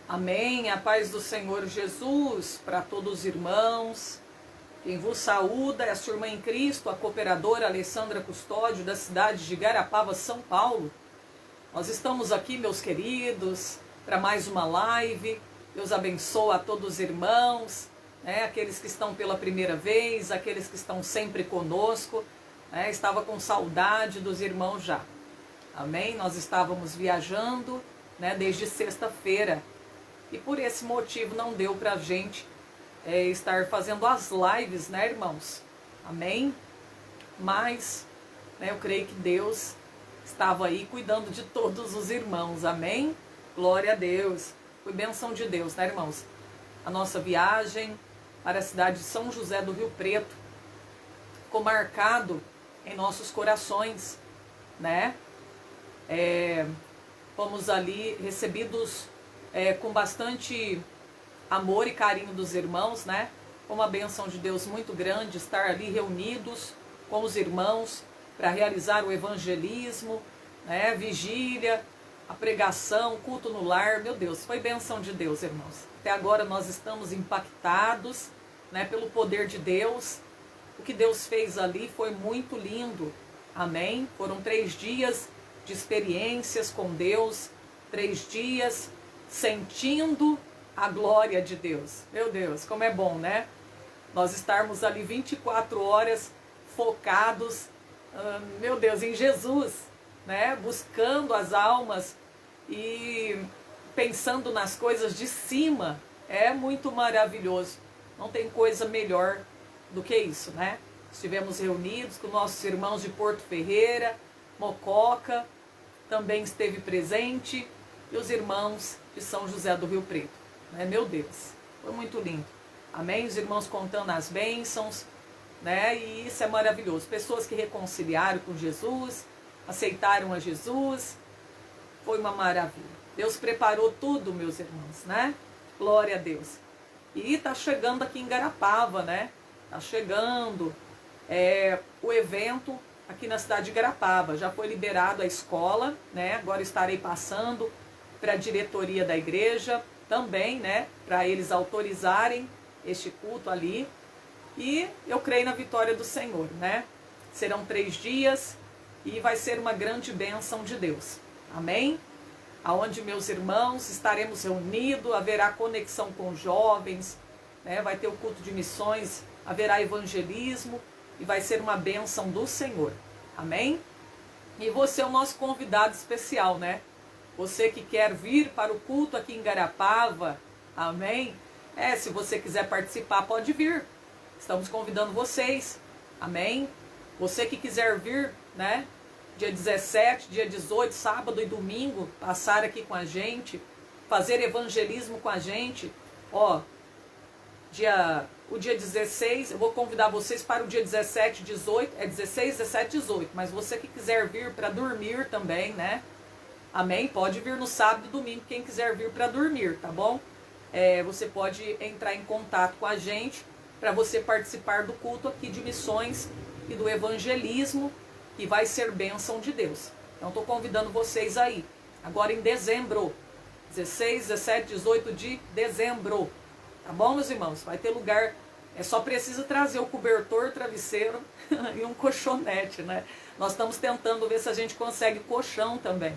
Amém. A paz do Senhor Jesus para todos os irmãos. Quem vos saúda é a sua irmã em Cristo, a cooperadora Alessandra Custódio, da cidade de Igarapava, São Paulo. Nós estamos aqui, meus queridos, para mais uma live. Deus abençoe a todos os irmãos, aqueles que estão pela primeira vez, aqueles que estão sempre conosco. Estava com saudade dos irmãos já. Amém? Nós estávamos viajando, desde sexta-feira. E por esse motivo não deu para a gente estar fazendo as lives, irmãos? Amém? Mas eu creio que Deus estava aí cuidando de todos os irmãos. Amém? Glória a Deus. Foi bênção de Deus, irmãos? A nossa viagem para a cidade de São José do Rio Preto ficou marcado em nossos corações, Fomos ali recebidos com bastante amor e carinho dos irmãos, com uma bênção de Deus muito grande, estar ali reunidos com os irmãos para realizar o evangelismo, vigília, a pregação, culto no lar. Meu Deus, foi bênção de Deus, irmãos. Até agora nós estamos impactados, pelo poder de Deus. O que Deus fez ali foi muito lindo, amém? Foram 3 dias de experiências com Deus, 3 dias sentindo a glória de Deus. Meu Deus, como é bom, nós estarmos ali 24 horas focados, meu Deus, em Jesus, buscando as almas e pensando nas coisas de cima. É muito maravilhoso. Não tem coisa melhor do que isso, Estivemos reunidos com nossos irmãos de Porto Ferreira, Mococa, também esteve presente, e os irmãos de São José do Rio Preto. Meu Deus, foi muito lindo. Amém? Os irmãos contando as bênçãos, e isso é maravilhoso. Pessoas que reconciliaram com Jesus, aceitaram a Jesus, foi uma maravilha. Deus preparou tudo, meus irmãos, Glória a Deus. E está chegando aqui em Igarapava, Está chegando o evento aqui na cidade de Igarapava. Já foi liberado a escola, Agora estarei passando para a diretoria da igreja também, para eles autorizarem este culto ali. E eu creio na vitória do Senhor, Serão 3 dias e vai ser uma grande bênção de Deus. Amém? Aonde, meus irmãos, estaremos reunidos, haverá conexão com jovens, vai ter o culto de missões, haverá evangelismo e vai ser uma bênção do Senhor. Amém? E você é o nosso convidado especial, Você que quer vir para o culto aqui em Igarapava, amém? Se você quiser participar, pode vir. Estamos convidando vocês, amém? Você que quiser vir, dia 17, dia 18, sábado e domingo, passar aqui com a gente, fazer evangelismo com a gente, o dia 16, eu vou convidar vocês para o dia 17, 18, 16, 17, 18, mas você que quiser vir para dormir também, amém? Pode vir no sábado e domingo, quem quiser vir para dormir, tá bom? Você pode entrar em contato com a gente para você participar do culto aqui de missões e do evangelismo, que vai ser bênção de Deus. Então estou convidando vocês aí, agora em dezembro, 16, 17, 18 de dezembro. Tá bom, meus irmãos? Vai ter lugar, só precisa trazer o cobertor, travesseiro e um colchonete, Nós estamos tentando ver se a gente consegue colchão também,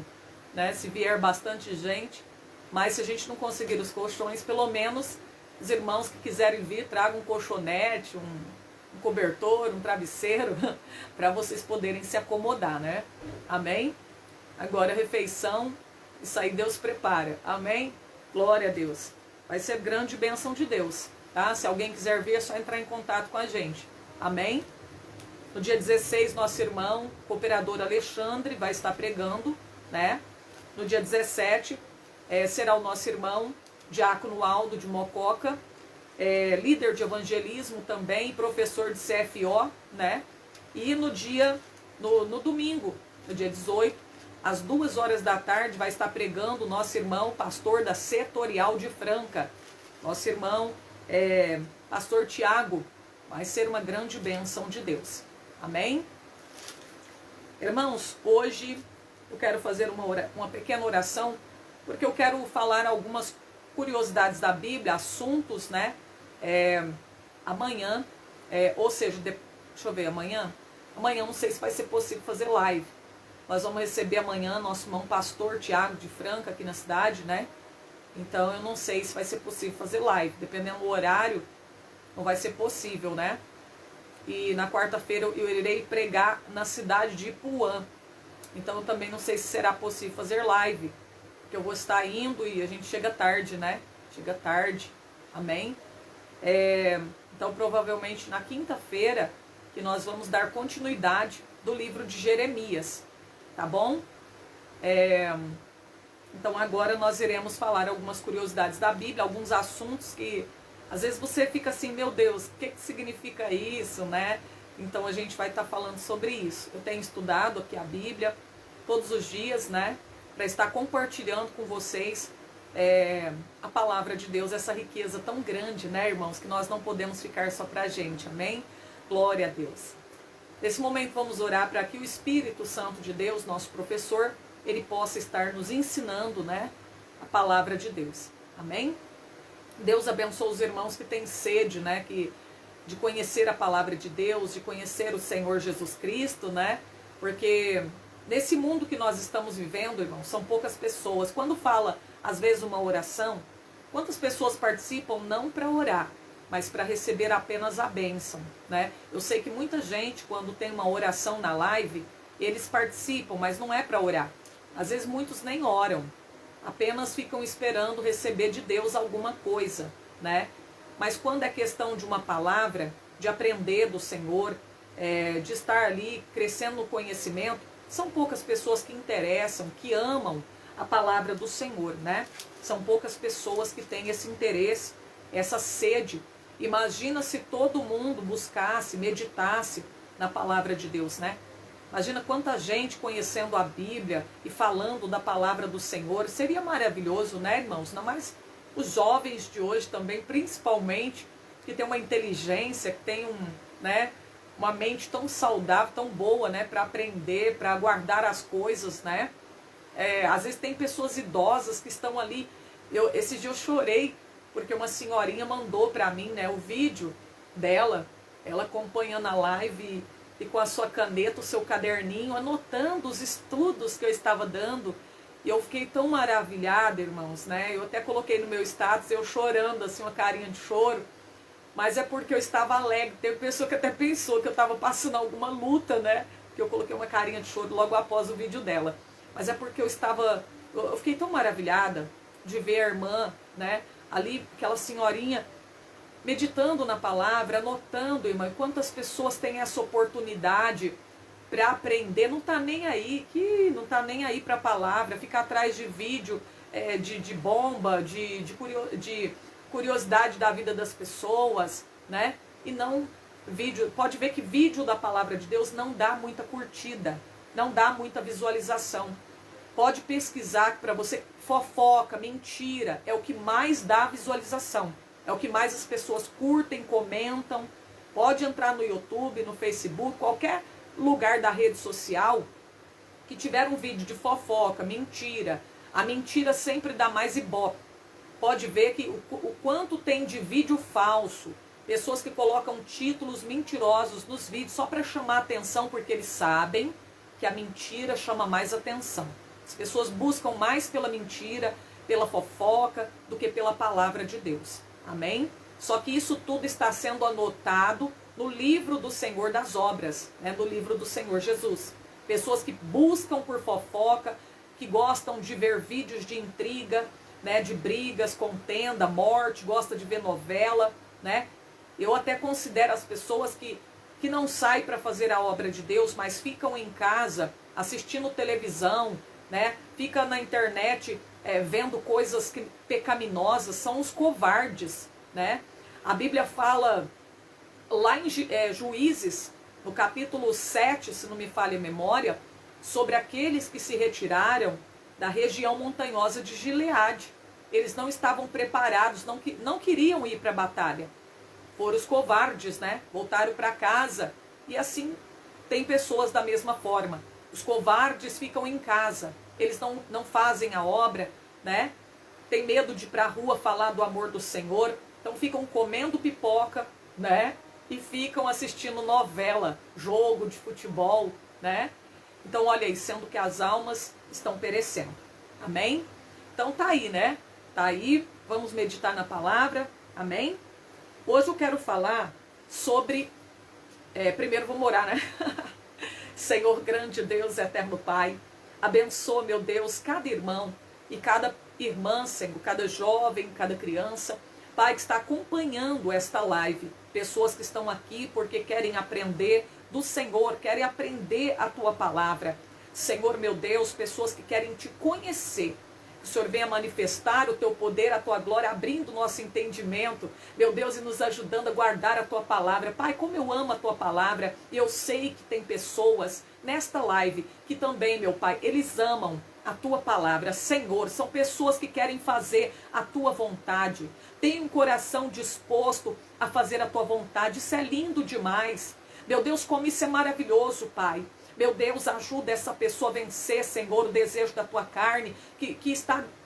Se vier bastante gente, mas se a gente não conseguir os colchões, pelo menos os irmãos que quiserem vir, tragam um colchonete, um cobertor, um travesseiro, para vocês poderem se acomodar, Amém? Agora a refeição, isso aí Deus prepara, amém? Glória a Deus. Vai ser grande bênção de Deus, tá? Se alguém quiser ver, é só entrar em contato com a gente. Amém? No dia 16, nosso irmão, cooperador Alexandre, vai estar pregando, No dia 17, será o nosso irmão, diácono Aldo de Mococa, líder de evangelismo também, professor de CFO, E no domingo, no dia 18, às 2 horas da tarde, vai estar pregando o nosso irmão, pastor da Setorial de Franca. Nosso irmão, pastor Tiago, vai ser uma grande bênção de Deus. Amém? Irmãos, hoje eu quero fazer uma pequena oração, porque eu quero falar algumas curiosidades da Bíblia, assuntos, né? Amanhã, ou seja, deixa eu ver, amanhã não sei se vai ser possível fazer live. Nós vamos receber amanhã nosso irmão pastor Tiago de Franca aqui na cidade, né? Então eu não sei se vai ser possível fazer live, dependendo do horário, não vai ser possível, né? E na quarta-feira eu irei pregar na cidade de Ipuã. Então eu também não sei se será possível fazer live, porque eu vou estar indo e a gente chega tarde, né? Chega tarde, amém? Então provavelmente na quinta-feira que nós vamos dar continuidade do livro de Jeremias, tá bom? Então agora nós iremos falar algumas curiosidades da Bíblia, alguns assuntos que às vezes você fica assim, meu Deus, o que significa isso, né? Então a gente vai estar falando sobre isso. Eu tenho estudado aqui a Bíblia todos os dias, né? Para estar compartilhando com vocês a palavra de Deus, essa riqueza tão grande, né, irmãos? Que nós não podemos ficar só para a gente, amém? Glória a Deus. Nesse momento vamos orar para que o Espírito Santo de Deus, nosso professor, ele possa estar nos ensinando, né, a palavra de Deus, amém? Deus abençoe os irmãos que têm sede, né, de conhecer a palavra de Deus, de conhecer o Senhor Jesus Cristo, né, porque nesse mundo que nós estamos vivendo, irmãos, são poucas pessoas. Quando fala, às vezes, uma oração, quantas pessoas participam não para orar, mas para receber apenas a bênção, né? Eu sei que muita gente, quando tem uma oração na live, eles participam, mas não é para orar. Às vezes muitos nem oram, apenas ficam esperando receber de Deus alguma coisa, né? Mas quando é questão de uma palavra, de aprender do Senhor, de estar ali crescendo no conhecimento, são poucas pessoas que interessam, que amam a palavra do Senhor, né? São poucas pessoas que têm esse interesse, essa sede. Imagina se todo mundo buscasse, meditasse na palavra de Deus, né? Imagina quanta gente conhecendo a Bíblia e falando da palavra do Senhor. Seria maravilhoso, né, irmãos? Não mais os jovens de hoje também, principalmente, que tem uma inteligência, que tem uma mente tão saudável, tão boa, né, para aprender, para guardar as coisas, né? Às vezes tem pessoas idosas que estão ali. Esse dia eu chorei porque uma senhorinha mandou para mim, né, o vídeo dela, ela acompanhando a live e com a sua caneta, o seu caderninho, anotando os estudos que eu estava dando. E eu fiquei tão maravilhada, irmãos, né? Eu até coloquei no meu status, eu chorando, assim, uma carinha de choro. Mas é porque eu estava alegre. Teve pessoa que até pensou que eu estava passando alguma luta, né? Porque eu coloquei uma carinha de choro logo após o vídeo dela. Mas é porque eu fiquei tão maravilhada de ver a irmã, né? Ali, aquela senhorinha meditando na palavra, anotando, irmã, e quantas pessoas têm essa oportunidade para aprender, não está nem aí, não está nem aí para a palavra, fica atrás de vídeo, de bomba, de curiosidade da vida das pessoas, né? E não vídeo, pode ver que vídeo da palavra de Deus não dá muita curtida, não dá muita visualização. Pode pesquisar para você, fofoca, mentira, é o que mais dá visualização. É o que mais as pessoas curtem, comentam. Pode entrar no YouTube, no Facebook, qualquer lugar da rede social que tiver um vídeo de fofoca, mentira. A mentira sempre dá mais ibope. Pode ver que o quanto tem de vídeo falso. Pessoas que colocam títulos mentirosos nos vídeos só para chamar atenção, porque eles sabem que a mentira chama mais atenção. As pessoas buscam mais pela mentira, pela fofoca, do que pela palavra de Deus. Amém? Só que isso tudo está sendo anotado no livro do Senhor das obras, né? No livro do Senhor Jesus. Pessoas que buscam por fofoca, que gostam de ver vídeos de intriga, né? De brigas, contenda, morte, gosta de ver novela, né? Eu até considero as pessoas que não saem para fazer a obra de Deus, mas ficam em casa assistindo televisão, né? Fica na internet vendo coisas pecaminosas, são os covardes, né? A Bíblia fala lá em Juízes, no capítulo 7, se não me falha a memória, sobre aqueles que se retiraram da região montanhosa de Gileade. Eles não estavam preparados, não queriam ir para a batalha. Foram os covardes, né? Voltaram para casa. E assim tem pessoas da mesma forma. Os covardes ficam em casa. Eles não fazem a obra, né? tem medo de ir para a rua falar do amor do Senhor, então ficam comendo pipoca, né? E ficam assistindo novela, jogo de futebol, né? Então olha aí, sendo que as almas estão perecendo. Amém? Então tá aí, né? Tá aí, vamos meditar na palavra. Amém? Hoje eu quero falar sobre... primeiro vamos orar, né? Senhor grande Deus, eterno Pai, abençoa, meu Deus, cada irmão e cada irmã, Senhor, cada jovem, cada criança, Pai, que está acompanhando esta live. Pessoas que estão aqui porque querem aprender do Senhor, querem aprender a Tua palavra. Senhor, meu Deus, pessoas que querem Te conhecer. Que o Senhor venha manifestar o Teu poder, a Tua glória, abrindo o nosso entendimento, meu Deus, e nos ajudando a guardar a Tua palavra. Pai, como eu amo a Tua palavra, e eu sei que tem pessoas nesta live que também, meu Pai, eles amam a Tua palavra. Senhor, são pessoas que querem fazer a Tua vontade, têm um coração disposto a fazer a Tua vontade. Isso é lindo demais. Meu Deus, como isso é maravilhoso, Pai. Meu Deus, ajuda essa pessoa a vencer, Senhor, o desejo da Tua carne, que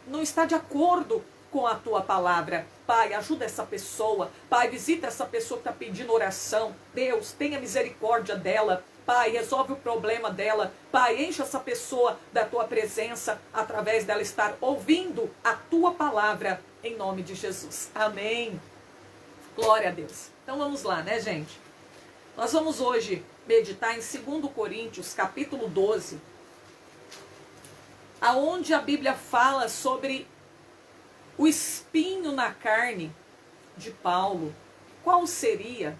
não está de acordo com a Tua palavra. Pai, ajuda essa pessoa. Pai, visita essa pessoa que está pedindo oração. Deus, tenha misericórdia dela. Pai, resolve o problema dela. Pai, enche essa pessoa da Tua presença, através dela estar ouvindo a Tua palavra, em nome de Jesus. Amém. Glória a Deus. Então vamos lá, né, gente? Nós vamos hoje meditar em 2 Coríntios, capítulo 12, aonde a Bíblia fala sobre o espinho na carne de Paulo. Qual seria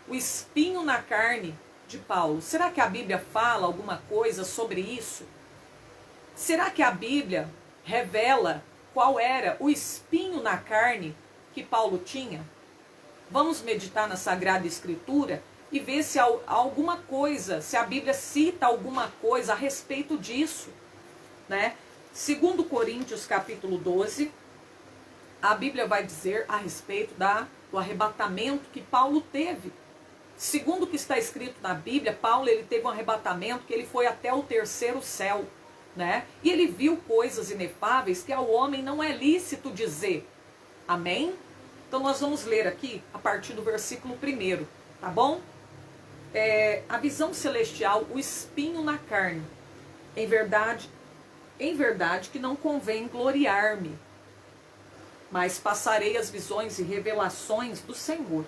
o espinho na carne de Paulo? Será que a Bíblia fala alguma coisa sobre isso? Será que a Bíblia revela qual era o espinho na carne que Paulo tinha? Vamos meditar na Sagrada Escritura e ver se há alguma coisa, se a Bíblia cita alguma coisa a respeito disso, né? 2 Coríntios capítulo 12, a Bíblia vai dizer a respeito do arrebatamento que Paulo teve. Segundo o que está escrito na Bíblia, Paulo ele teve um arrebatamento que ele foi até o 3º céu, né? E ele viu coisas inefáveis que ao homem não é lícito dizer. Amém? Então nós vamos ler aqui a partir do versículo 1, tá bom? A visão celestial, o espinho na carne. Em verdade que não convém gloriar-me, mas passarei as visões e revelações do Senhor.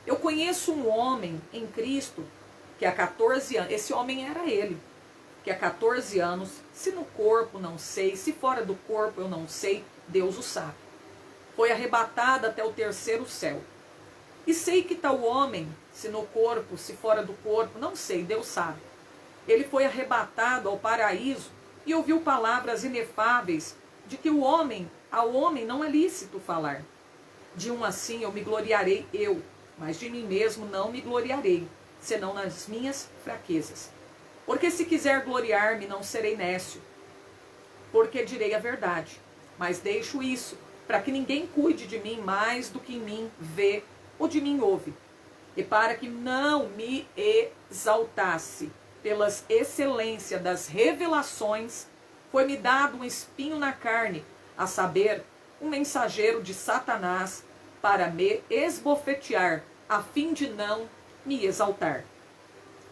Eu conheço um homem em Cristo que há 14 anos, esse homem era ele, que há 14 anos, se no corpo não sei, se fora do corpo eu não sei, Deus o sabe. Foi arrebatado até o 3º céu. E sei que tal homem, se no corpo, se fora do corpo, não sei, Deus sabe. Ele foi arrebatado ao paraíso e ouviu palavras inefáveis de que ao homem não é lícito falar. De um assim eu me gloriarei eu, mas de mim mesmo não me gloriarei, senão nas minhas fraquezas. Porque se quiser gloriar-me, não serei nécio, porque direi a verdade. Mas deixo isso, para que ninguém cuide de mim mais do que em mim vê ou de mim ouve, e para que não me exaltasse pelas excelências das revelações, foi-me dado um espinho na carne, a saber, um mensageiro de Satanás, para me esbofetear, a fim de não me exaltar.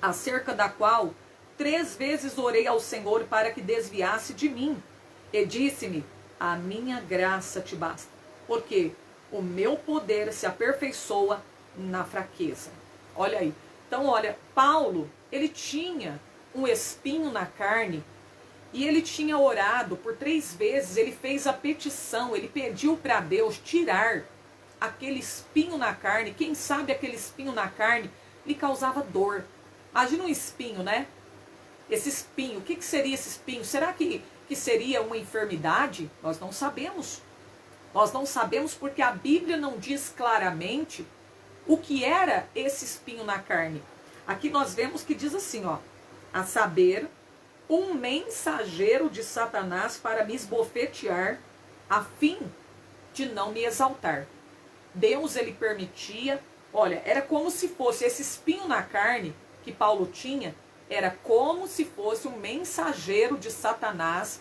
Acerca da qual 3 vezes orei ao Senhor para que desviasse de mim, e disse-me: a minha graça te basta, porque o meu poder se aperfeiçoa na fraqueza. Olha aí. Então, olha, Paulo, ele tinha um espinho na carne e ele tinha orado por 3 vezes, ele fez a petição, ele pediu para Deus tirar aquele espinho na carne. Quem sabe aquele espinho na carne lhe causava dor. Imagina um espinho, né? Esse espinho, o que seria esse espinho? Será que seria uma enfermidade? Nós não sabemos. Nós não sabemos porque a Bíblia não diz claramente o que era esse espinho na carne. Aqui nós vemos que diz assim, ó, a saber, um mensageiro de Satanás para me esbofetear, a fim de não me exaltar. Deus, ele permitia, olha, era como se fosse esse espinho na carne que Paulo tinha, era como se fosse um mensageiro de Satanás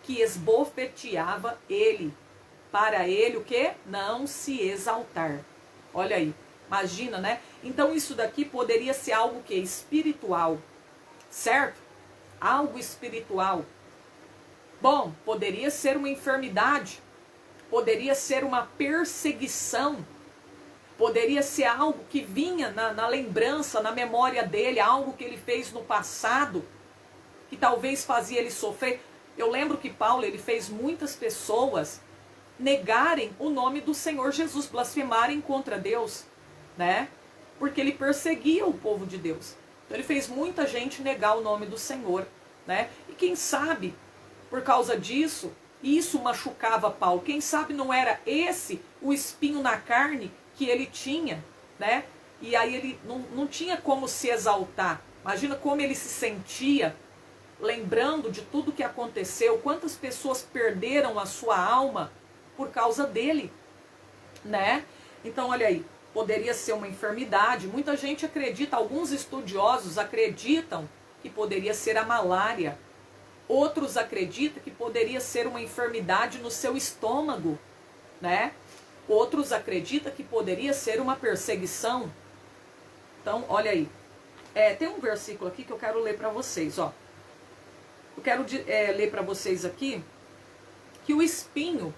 que esbofeteava ele. Para ele o quê? Não se exaltar. Olha aí, imagina, né? Então isso daqui poderia ser algo que espiritual, certo? Algo espiritual. Bom, poderia ser uma enfermidade, poderia ser uma perseguição, poderia ser algo que vinha na lembrança, na memória dele, algo que ele fez no passado, que talvez fazia ele sofrer. Eu lembro que Paulo, ele fez muitas pessoas negarem o nome do Senhor Jesus, blasfemarem contra Deus, né? Porque ele perseguia o povo de Deus. Então ele fez muita gente negar o nome do Senhor, né? E quem sabe, por causa disso, isso machucava Paulo. Quem sabe não era esse o espinho na carne que ele tinha, né? E aí ele não tinha como se exaltar. Imagina como ele se sentia lembrando de tudo que aconteceu, quantas pessoas perderam a sua alma por causa dele, né? Então, olha aí, poderia ser uma enfermidade. Muita gente acredita, alguns estudiosos acreditam que poderia ser a malária. Outros acreditam que poderia ser uma enfermidade no seu estômago, né? Outros acreditam que poderia ser uma perseguição. Então, olha aí. Tem um versículo aqui que eu quero ler para vocês, ó. Eu quero ler para vocês aqui que o espinho,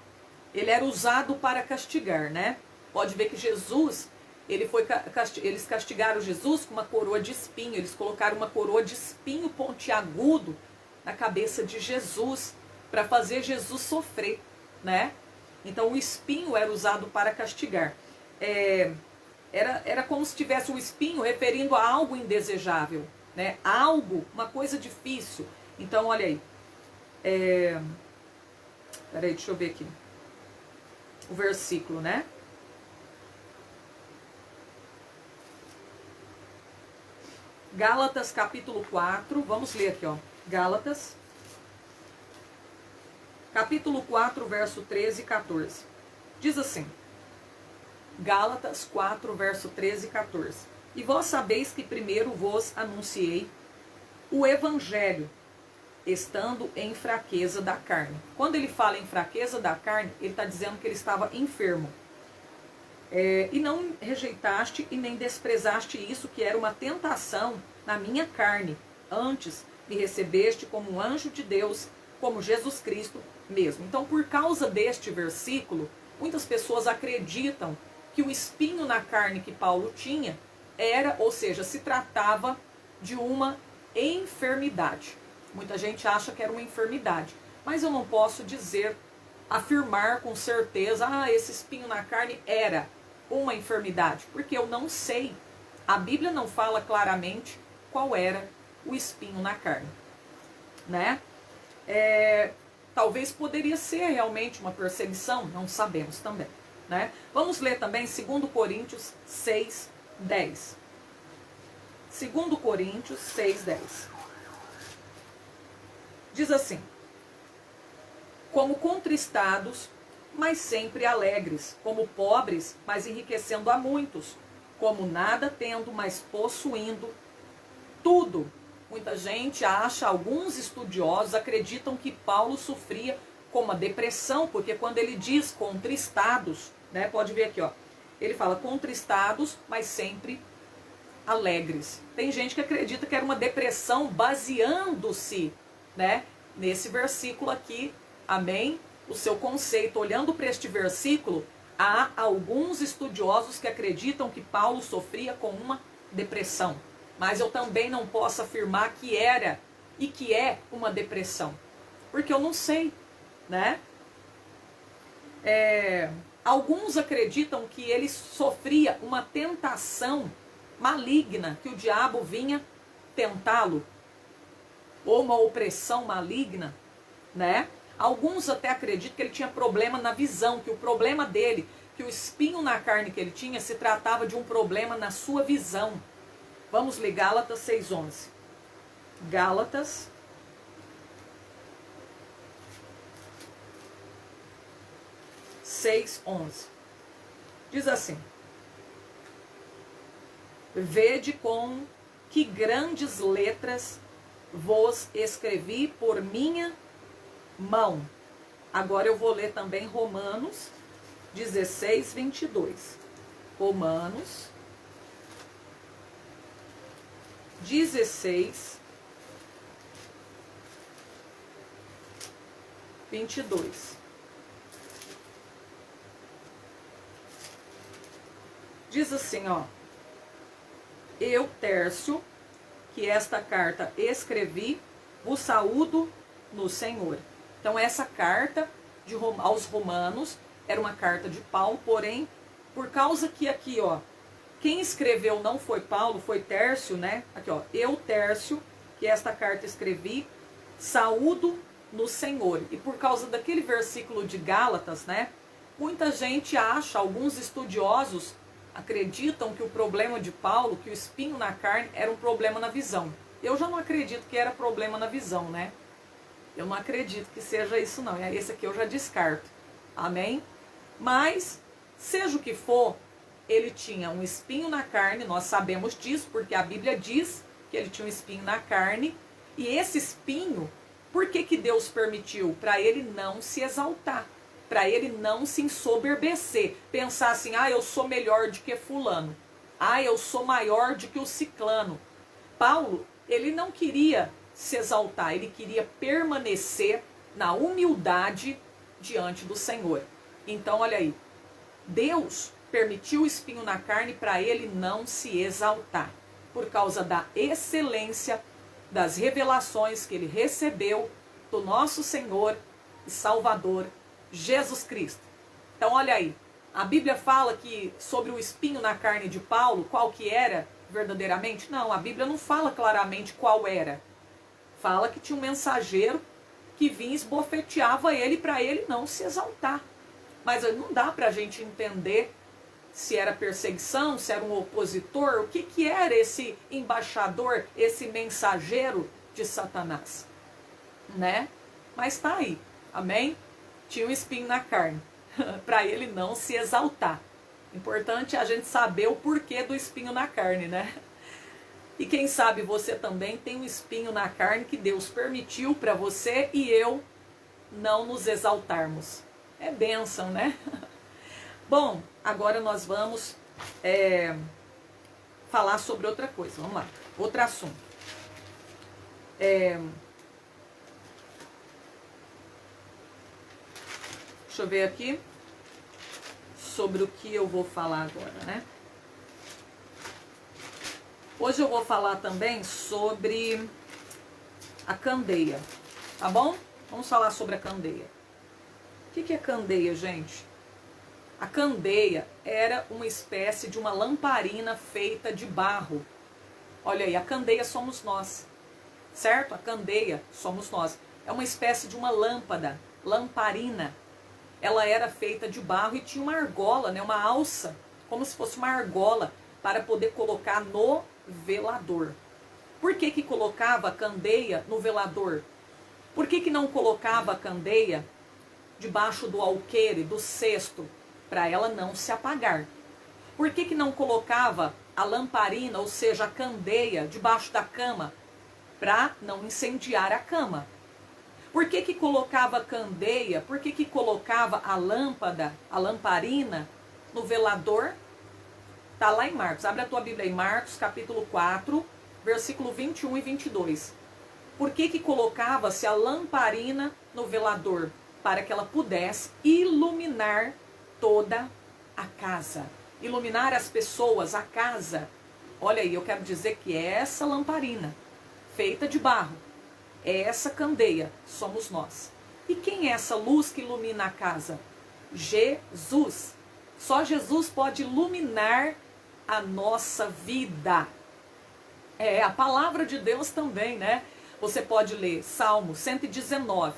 ele era usado para castigar, né? Pode ver que Jesus, eles castigaram Jesus com uma coroa de espinho. Eles colocaram uma coroa de espinho pontiagudo na cabeça de Jesus, para fazer Jesus sofrer, né? Então o espinho era usado para castigar. Era como se tivesse o espinho referindo a algo indesejável, né? Algo, uma coisa difícil. Então, olha aí. Peraí, deixa eu ver aqui. O versículo, né? Gálatas capítulo 4, vamos ler aqui, ó. Gálatas, capítulo 4, verso 13 e 14. Diz assim, Gálatas 4, verso 13 e 14. E vós sabeis que primeiro vos anunciei o evangelho, estando em fraqueza da carne. Quando ele fala em fraqueza da carne, ele está dizendo que ele estava enfermo. E não rejeitaste e nem desprezaste isso, que era uma tentação na minha carne. Antes me recebeste como um anjo de Deus, como Jesus Cristo mesmo. Então, por causa deste versículo, muitas pessoas acreditam que o espinho na carne que Paulo tinha era, ou seja, se tratava de uma enfermidade. Muita gente acha que era uma enfermidade, mas eu não posso afirmar com certeza, esse espinho na carne era uma enfermidade, porque eu não sei. A Bíblia não fala claramente qual era o espinho na carne, né? Talvez poderia ser realmente uma perseguição, não sabemos também, né? Vamos ler também 2 Coríntios 6, 10. 2 Coríntios 6, 10. Diz assim, como contristados, mas sempre alegres, como pobres, mas enriquecendo a muitos, como nada tendo, mas possuindo tudo. Muita gente acha, alguns estudiosos acreditam que Paulo sofria com uma depressão, porque quando ele diz contristados, né, pode ver aqui, ó, ele fala contristados, mas sempre alegres. Tem gente que acredita que era uma depressão baseando-se, né, nesse versículo aqui, amém? O seu conceito, olhando para este versículo, há alguns estudiosos que acreditam que Paulo sofria com uma depressão. Mas eu também não posso afirmar que era e que é uma depressão, porque eu não sei, né? Alguns acreditam que ele sofria uma tentação maligna, que o diabo vinha tentá-lo, ou uma opressão maligna, né? Alguns até acreditam que ele tinha problema na visão, que o problema dele, que o espinho na carne que ele tinha, se tratava de um problema na sua visão. Vamos ler Gálatas 6,11. Gálatas 6,11. Diz assim, vede com que grandes letras vos escrevi por minha mão. Agora eu vou ler também Romanos 16, 22. Romanos 16, 22. Diz assim, ó. Eu, Tércio, que esta carta escrevi, vos saúdo no Senhor. Então, essa carta aos Romanos era uma carta de Paulo, porém, por causa que aqui, ó, quem escreveu não foi Paulo, foi Tércio, né? Aqui, ó, eu, Tércio, que esta carta escrevi, saúdo no Senhor. E por causa daquele versículo de Gálatas, né? Muita gente acha, alguns estudiosos acreditam que o problema de Paulo, que o espinho na carne, era um problema na visão. Eu já não acredito que era problema na visão, né? Eu não acredito que seja isso, não. Esse aqui eu já descarto. Amém? Mas, seja o que for, ele tinha um espinho na carne, nós sabemos disso, porque a Bíblia diz que ele tinha um espinho na carne. E esse espinho, por que Deus permitiu? Para ele não se exaltar, para ele não se ensoberbecer, pensar assim, eu sou melhor do que fulano, eu sou maior do que o ciclano. Paulo, ele não queria se exaltar, ele queria permanecer na humildade diante do Senhor. Então, olha aí, Deus permitiu o espinho na carne para ele não se exaltar, por causa da excelência das revelações que ele recebeu do nosso Senhor e Salvador Jesus Cristo. Então, olha aí, a Bíblia fala que sobre o espinho na carne de Paulo, qual que era verdadeiramente? Não, a Bíblia não fala claramente qual era. Fala que tinha um mensageiro que vinha e esbofeteava ele para ele não se exaltar. Mas não dá para a gente entender se era perseguição, se era um opositor, o que era esse embaixador, esse mensageiro de Satanás, né? Mas tá aí, amém? Tinha um espinho na carne, para ele não se exaltar. Importante a gente saber o porquê do espinho na carne, né? E quem sabe você também tem um espinho na carne que Deus permitiu para você e eu não nos exaltarmos. É bênção, né? Bom, agora nós vamos falar sobre outra coisa. Vamos lá, outro assunto. Deixa eu ver aqui sobre o que eu vou falar agora, né? Hoje eu vou falar também sobre a candeia, tá bom? Vamos falar sobre a candeia. O que é candeia, gente? A candeia era uma espécie de uma lamparina feita de barro. Olha aí, a candeia somos nós, certo? A candeia somos nós. É uma espécie de uma lâmpada, lamparina. Ela era feita de barro e tinha uma argola, né? Uma alça, como se fosse uma argola, para poder colocar no velador. Por que colocava a candeia no velador? Por que não colocava a candeia debaixo do alqueire, do cesto, para ela não se apagar? Por que não colocava a lamparina, ou seja, a candeia, debaixo da cama, para não incendiar a cama? Por que colocava a candeia, por que colocava a lâmpada, a lamparina, no velador? Está lá em Marcos. Abre a tua Bíblia em Marcos, capítulo 4, versículo 21 e 22. Por que colocava-se a lamparina no velador? Para que ela pudesse iluminar toda a casa. Iluminar as pessoas, a casa. Olha aí, eu quero dizer que essa lamparina, feita de barro, essa candeia, somos nós. E quem é essa luz que ilumina a casa? Jesus. Só Jesus pode iluminar a nossa vida. É a palavra de Deus também, né? Você pode ler Salmo 119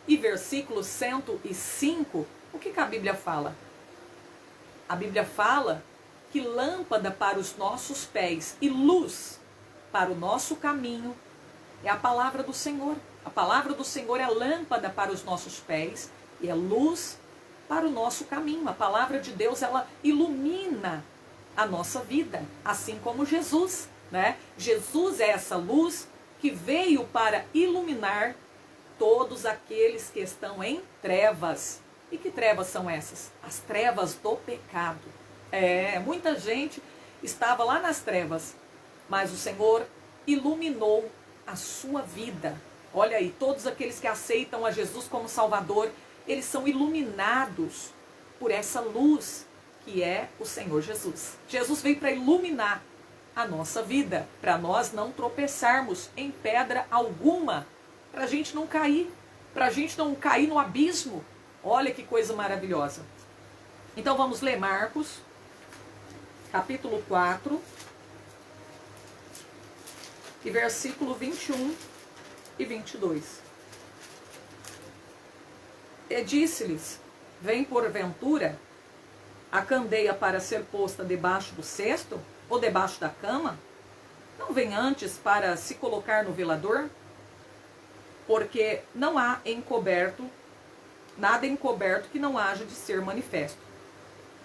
e versículo 105. O que a Bíblia fala? A Bíblia fala que lâmpada para os nossos pés e luz para o nosso caminho é a palavra do Senhor. A palavra do Senhor é lâmpada para os nossos pés e é luz para o nosso caminho. A palavra de Deus, ela ilumina a nossa vida, assim como Jesus, né? Jesus é essa luz que veio para iluminar todos aqueles que estão em trevas. E que trevas são essas? As trevas do pecado. Muita gente estava lá nas trevas, mas o Senhor iluminou a sua vida. Olha aí, todos aqueles que aceitam a Jesus como Salvador, eles são iluminados por essa luz que é o Senhor Jesus. Jesus veio para iluminar a nossa vida, para nós não tropeçarmos em pedra alguma, para a gente não cair, para a gente não cair no abismo. Olha que coisa maravilhosa. Então vamos ler Marcos, capítulo 4, e versículo 21 e 22. E disse-lhes: vem porventura a candeia para ser posta debaixo do cesto ou debaixo da cama? Não vem antes para se colocar no velador? Porque não há nada encoberto que não haja de ser manifesto.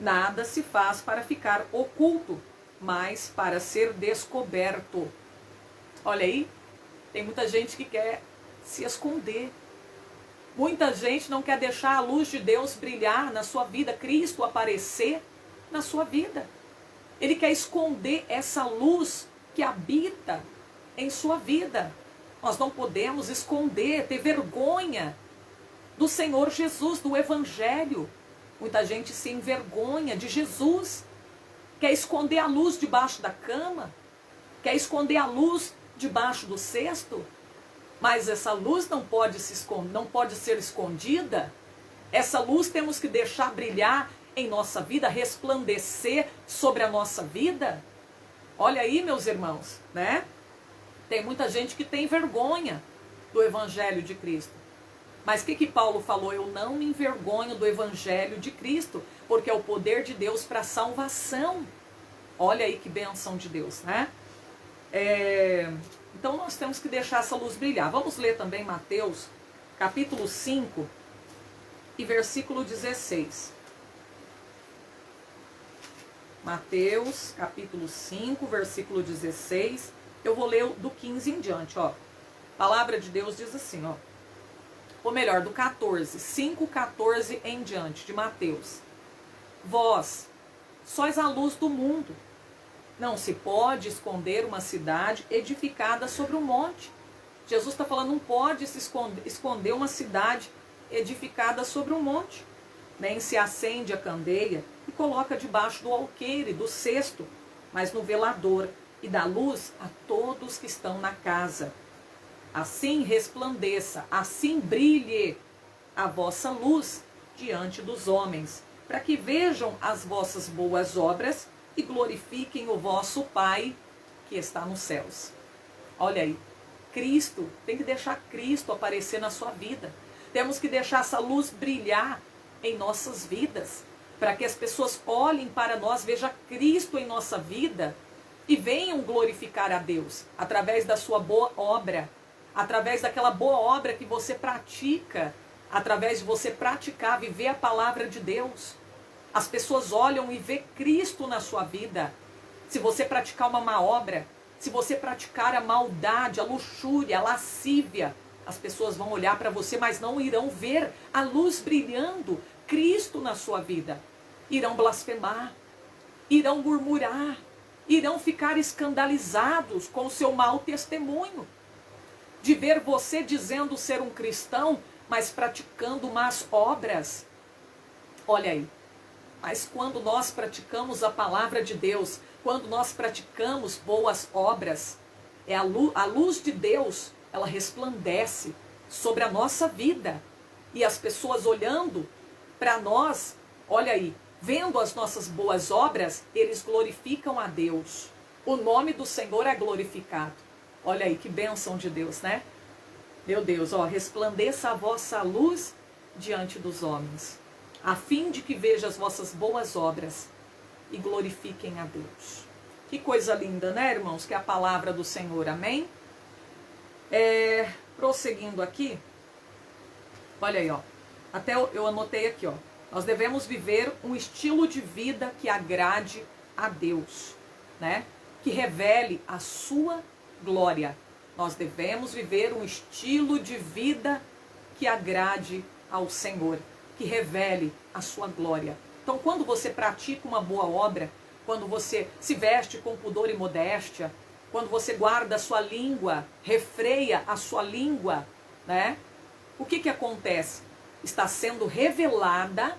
Nada se faz para ficar oculto, mas para ser descoberto. Olha aí, tem muita gente que quer se esconder. Muita gente não quer deixar a luz de Deus brilhar na sua vida, Cristo aparecer na sua vida. Ele quer esconder essa luz que habita em sua vida. Nós não podemos esconder, ter vergonha do Senhor Jesus, do Evangelho. Muita gente se envergonha de Jesus. Quer esconder a luz debaixo da cama. Quer esconder a luz debaixo do cesto. Mas essa luz não pode ser escondida. Essa luz temos que deixar brilhar em nossa vida, resplandecer sobre a nossa vida. Olha aí, meus irmãos, né? Tem muita gente que tem vergonha do Evangelho de Cristo. Mas o que Paulo falou? Eu não me envergonho do Evangelho de Cristo, porque é o poder de Deus para a salvação. Olha aí que bênção de Deus, né? Então nós temos que deixar essa luz brilhar. Vamos ler também Mateus, capítulo 5 e versículo 16. Mateus, capítulo 5, versículo 16. Eu vou ler do 15 em diante, ó. A palavra de Deus diz assim, ó. Ou melhor, do 14, 5, 14 em diante, de Mateus. Vós sois a luz do mundo. Não se pode esconder uma cidade edificada sobre um monte. Jesus está falando, não pode se esconder uma cidade edificada sobre um monte. Nem se acende a candeia e coloca debaixo do alqueire, do cesto, mas no velador, e dá luz a todos que estão na casa. Assim resplandeça, assim brilhe a vossa luz diante dos homens, para que vejam as vossas boas obras e glorifiquem o vosso Pai que está nos céus. Olha aí, Cristo, tem que deixar Cristo aparecer na sua vida. Temos que deixar essa luz brilhar em nossas vidas, para que as pessoas olhem para nós, vejam Cristo em nossa vida e venham glorificar a Deus através da sua boa obra, através daquela boa obra que você pratica, através de você praticar, viver a palavra de Deus. As pessoas olham e vê Cristo na sua vida. Se você praticar uma má obra, se você praticar a maldade, a luxúria, a lascívia, as pessoas vão olhar para você, mas não irão ver a luz brilhando, Cristo na sua vida. Irão blasfemar, irão murmurar, irão ficar escandalizados com o seu mau testemunho. De ver você dizendo ser um cristão, mas praticando más obras. Olha aí. Mas quando nós praticamos a palavra de Deus, quando nós praticamos boas obras, a luz de Deus, ela resplandece sobre a nossa vida. E as pessoas olhando para nós, olha aí, vendo as nossas boas obras, eles glorificam a Deus. O nome do Senhor é glorificado. Olha aí, que bênção de Deus, né? Meu Deus, ó, resplandeça a vossa luz diante dos homens, a fim de que vejam as vossas boas obras e glorifiquem a Deus. Que coisa linda, né, irmãos? Que é a palavra do Senhor, amém? Prosseguindo aqui, olha aí, ó. Até eu anotei aqui, ó. Nós devemos viver um estilo de vida que agrade a Deus, né? Que revele a sua glória. Nós devemos viver um estilo de vida que agrade ao Senhor, que revele a sua glória. Então, quando você pratica uma boa obra, quando você se veste com pudor e modéstia, quando você guarda a sua língua, refreia a sua língua, né? O que acontece? Está sendo revelada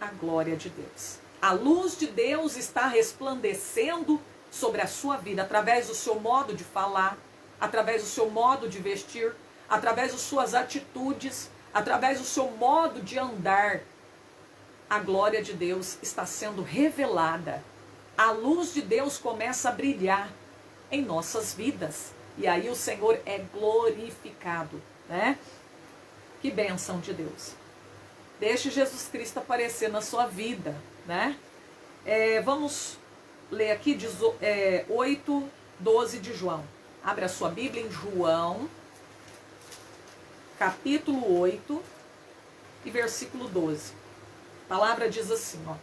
a glória de Deus. A luz de Deus está resplandecendo sobre a sua vida, através do seu modo de falar, através do seu modo de vestir, através das suas atitudes, através do seu modo de andar. A glória de Deus está sendo revelada. A luz de Deus começa a brilhar em nossas vidas. E aí o Senhor é glorificado, né? Que bênção de Deus. Deixe Jesus Cristo aparecer na sua vida, né? Vamos ler aqui 8, 12 de João. Abre a sua Bíblia em João, capítulo 8 e versículo 12. A palavra diz assim, ó.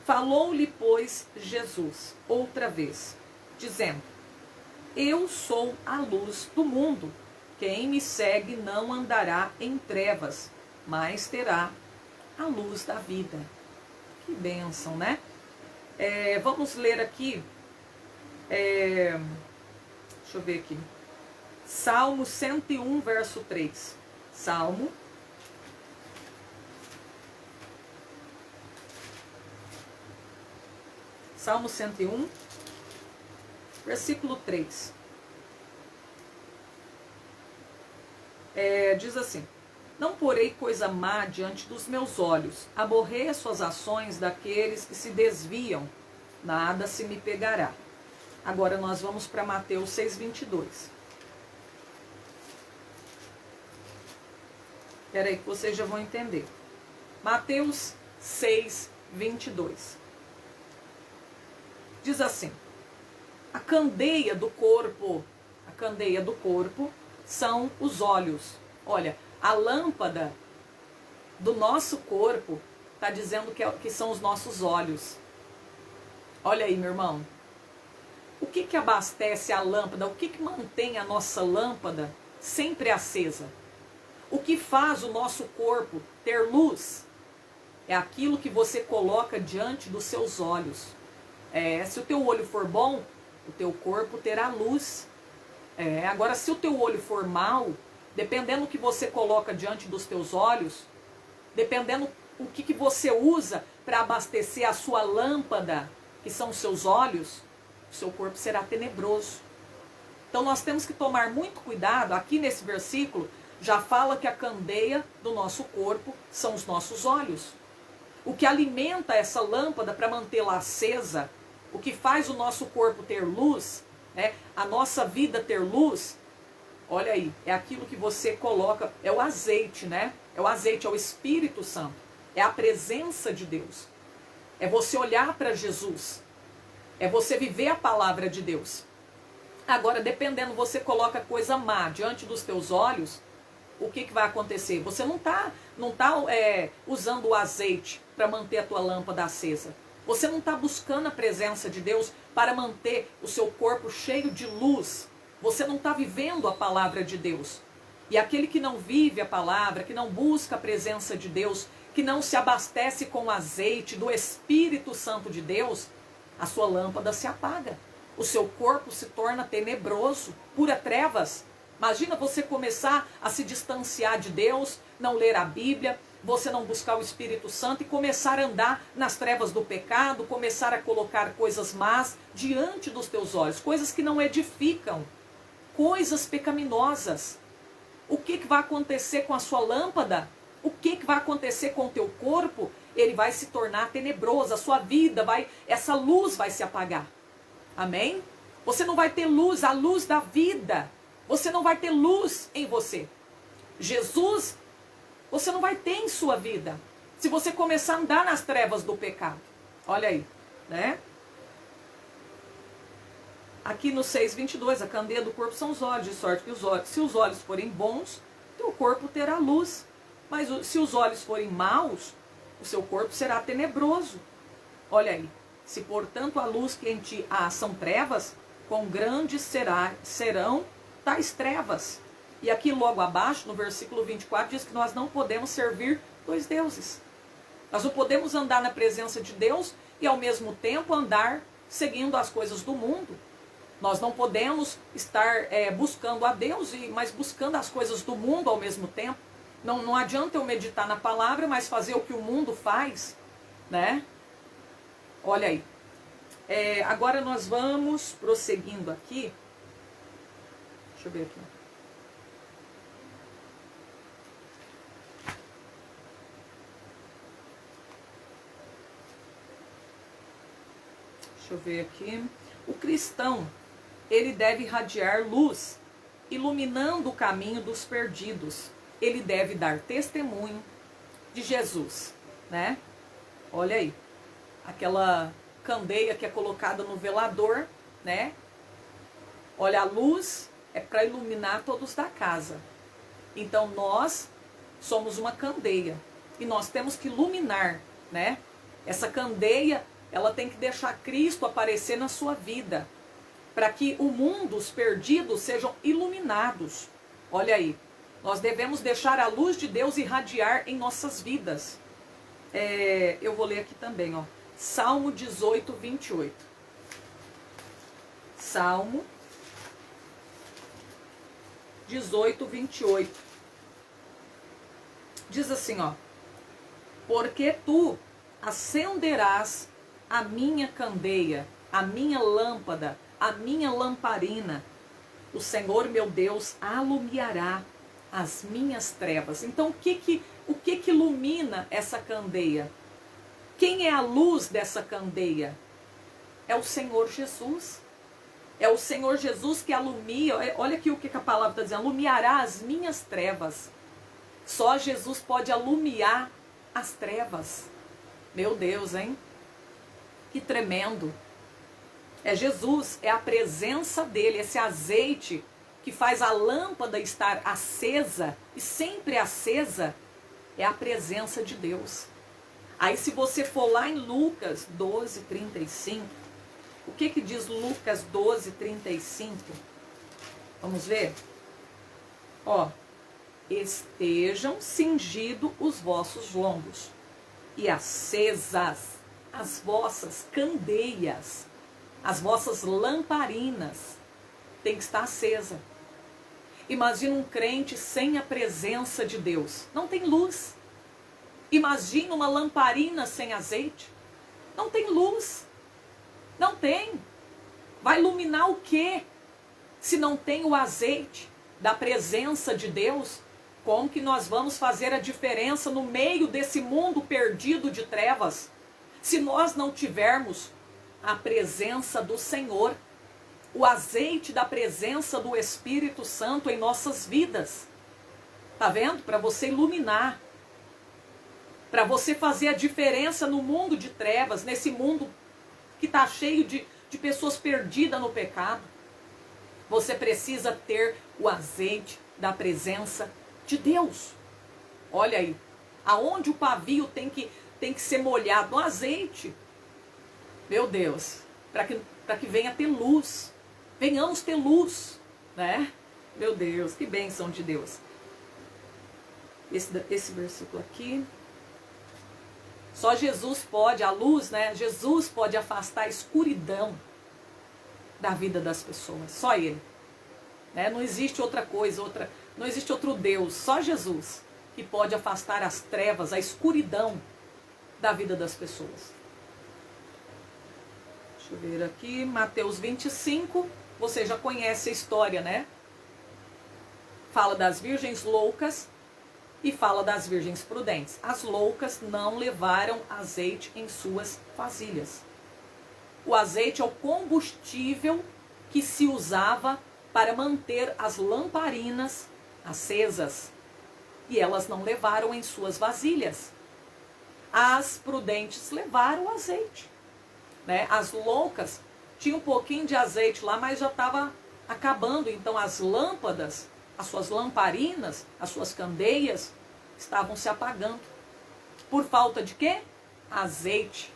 Falou-lhe, pois, Jesus outra vez, dizendo: Eu sou a luz do mundo. Quem me segue não andará em trevas, mas terá a luz da vida. Que bênção, né? Vamos ler aqui. Deixa eu ver aqui. Salmo 101, verso 3. Salmo 101, versículo 3. Diz assim: Não porei coisa má diante dos meus olhos, aborreço as ações daqueles que se desviam, nada se me pegará. Agora nós vamos para Mateus 6:22. Espera aí que vocês já vão entender. Mateus 6:22. Diz assim: a candeia do corpo são os olhos. Olha, a lâmpada do nosso corpo está dizendo que são os nossos olhos. Olha aí, meu irmão. O que abastece a lâmpada? O que mantém a nossa lâmpada sempre acesa? O que faz o nosso corpo ter luz? É aquilo que você coloca diante dos seus olhos. Se o teu olho for bom, o teu corpo terá luz. Agora, se o teu olho for mau, dependendo do que você coloca diante dos teus olhos, dependendo o que você usa para abastecer a sua lâmpada, que são os seus olhos, o seu corpo será tenebroso. Então nós temos que tomar muito cuidado. Aqui nesse versículo já fala que a candeia do nosso corpo são os nossos olhos. O que alimenta essa lâmpada para mantê-la acesa, o que faz o nosso corpo ter luz, a nossa vida ter luz, olha aí, é aquilo que você coloca, é o azeite, né? É o azeite, é o Espírito Santo, é a presença de Deus. É você olhar para Jesus, é você viver a palavra de Deus. Agora, dependendo, você coloca coisa má diante dos teus olhos, o que vai acontecer? Você não tá usando o azeite para manter a tua lâmpada acesa. Você não está buscando a presença de Deus para manter o seu corpo cheio de luz. Você não está vivendo a palavra de Deus. E aquele que não vive a palavra, que não busca a presença de Deus, que não se abastece com o azeite do Espírito Santo de Deus, a sua lâmpada se apaga. O seu corpo se torna tenebroso, pura trevas. Imagina você começar a se distanciar de Deus, não ler a Bíblia, você não buscar o Espírito Santo e começar a andar nas trevas do pecado, começar a colocar coisas más diante dos teus olhos, coisas que não edificam, coisas pecaminosas. O que vai acontecer com a sua lâmpada? O que vai acontecer com o teu corpo? Ele vai se tornar tenebroso, a sua vida essa luz vai se apagar. Amém? Você não vai ter luz, a luz da vida. Você não vai ter luz em você. Jesus, você não vai ter em sua vida, se você começar a andar nas trevas do pecado. Olha aí, né? Aqui no 6:22, a candeia do corpo são os olhos, de sorte que se os olhos forem bons, teu corpo terá luz. Mas se os olhos forem maus, o seu corpo será tenebroso. Olha aí, se portanto a luz que em ti há são trevas, quão grandes serão tais trevas. E aqui logo abaixo, no versículo 24, diz que nós não podemos servir dois deuses. Nós não podemos andar na presença de Deus e ao mesmo tempo andar seguindo as coisas do mundo. Nós não podemos estar buscando a Deus, mas buscando as coisas do mundo ao mesmo tempo. Não adianta eu meditar na palavra, mas fazer o que o mundo faz, né? Olha aí. Agora nós vamos prosseguindo aqui. Deixa eu ver aqui. Deixa eu ver aqui. O cristão, ele deve irradiar luz, iluminando o caminho dos perdidos. Ele deve dar testemunho de Jesus, né? Olha aí, aquela candeia que é colocada no velador, né? Olha, a luz é para iluminar todos da casa. Então nós somos uma candeia e nós temos que iluminar, né? Essa candeia, ela tem que deixar Cristo aparecer na sua vida, para que o mundo, os perdidos, sejam iluminados. Olha aí, nós devemos deixar a luz de Deus irradiar em nossas vidas. Eu vou ler aqui também, ó. Salmo 18, 28. Salmo 18, 28. Diz assim, ó. Porque tu acenderás a minha candeia, a minha lâmpada, a minha lamparina. O Senhor meu Deus alumiará as minhas trevas. Então o que ilumina essa candeia? Quem é a luz dessa candeia? É o Senhor Jesus. É o Senhor Jesus que alumia. Olha aqui o que a palavra está dizendo. Alumiará as minhas trevas. Só Jesus pode alumiar as trevas. Meu Deus, hein? Que tremendo. É Jesus, é a presença dele, esse azeite que faz a lâmpada estar acesa e sempre acesa, é a presença de Deus. Aí se você for lá em Lucas 12, 35, o que diz Lucas 12, 35? Vamos ver? Ó, estejam cingidos os vossos lombos e acesas as vossas candeias, as vossas lamparinas, tem que estar acesa. Imagina um crente sem a presença de Deus, não tem luz. Imagina uma lamparina sem azeite, não tem luz, não tem. Vai iluminar o quê? Se não tem o azeite da presença de Deus, como que nós vamos fazer a diferença no meio desse mundo perdido de trevas? Se nós não tivermos a presença do Senhor, o azeite da presença do Espírito Santo em nossas vidas. Tá vendo? Para você iluminar, para você fazer a diferença no mundo de trevas, nesse mundo que está cheio de pessoas perdidas no pecado. Você precisa ter o azeite da presença de Deus. Olha aí, aonde o pavio tem que ser molhado no azeite. Meu Deus, para que venha ter luz. Venhamos ter luz, né? Meu Deus, que bênção de Deus. Esse versículo aqui. Só Jesus pode, a luz, né? Jesus pode afastar a escuridão da vida das pessoas. Só Ele. Né? Não existe outra coisa, não existe outro Deus. Só Jesus que pode afastar as trevas, a escuridão da vida das pessoas. Deixa eu ver aqui, Mateus 25, você já conhece a história, né? Fala das virgens loucas e fala das virgens prudentes. As loucas não levaram azeite em suas vasilhas. O azeite é o combustível que se usava para manter as lamparinas acesas. E elas não levaram em suas vasilhas. As prudentes levaram o azeite. Né? As loucas tinham um pouquinho de azeite lá, mas já estava acabando. Então as lâmpadas, as suas lamparinas, as suas candeias estavam se apagando. Por falta de quê? Azeite.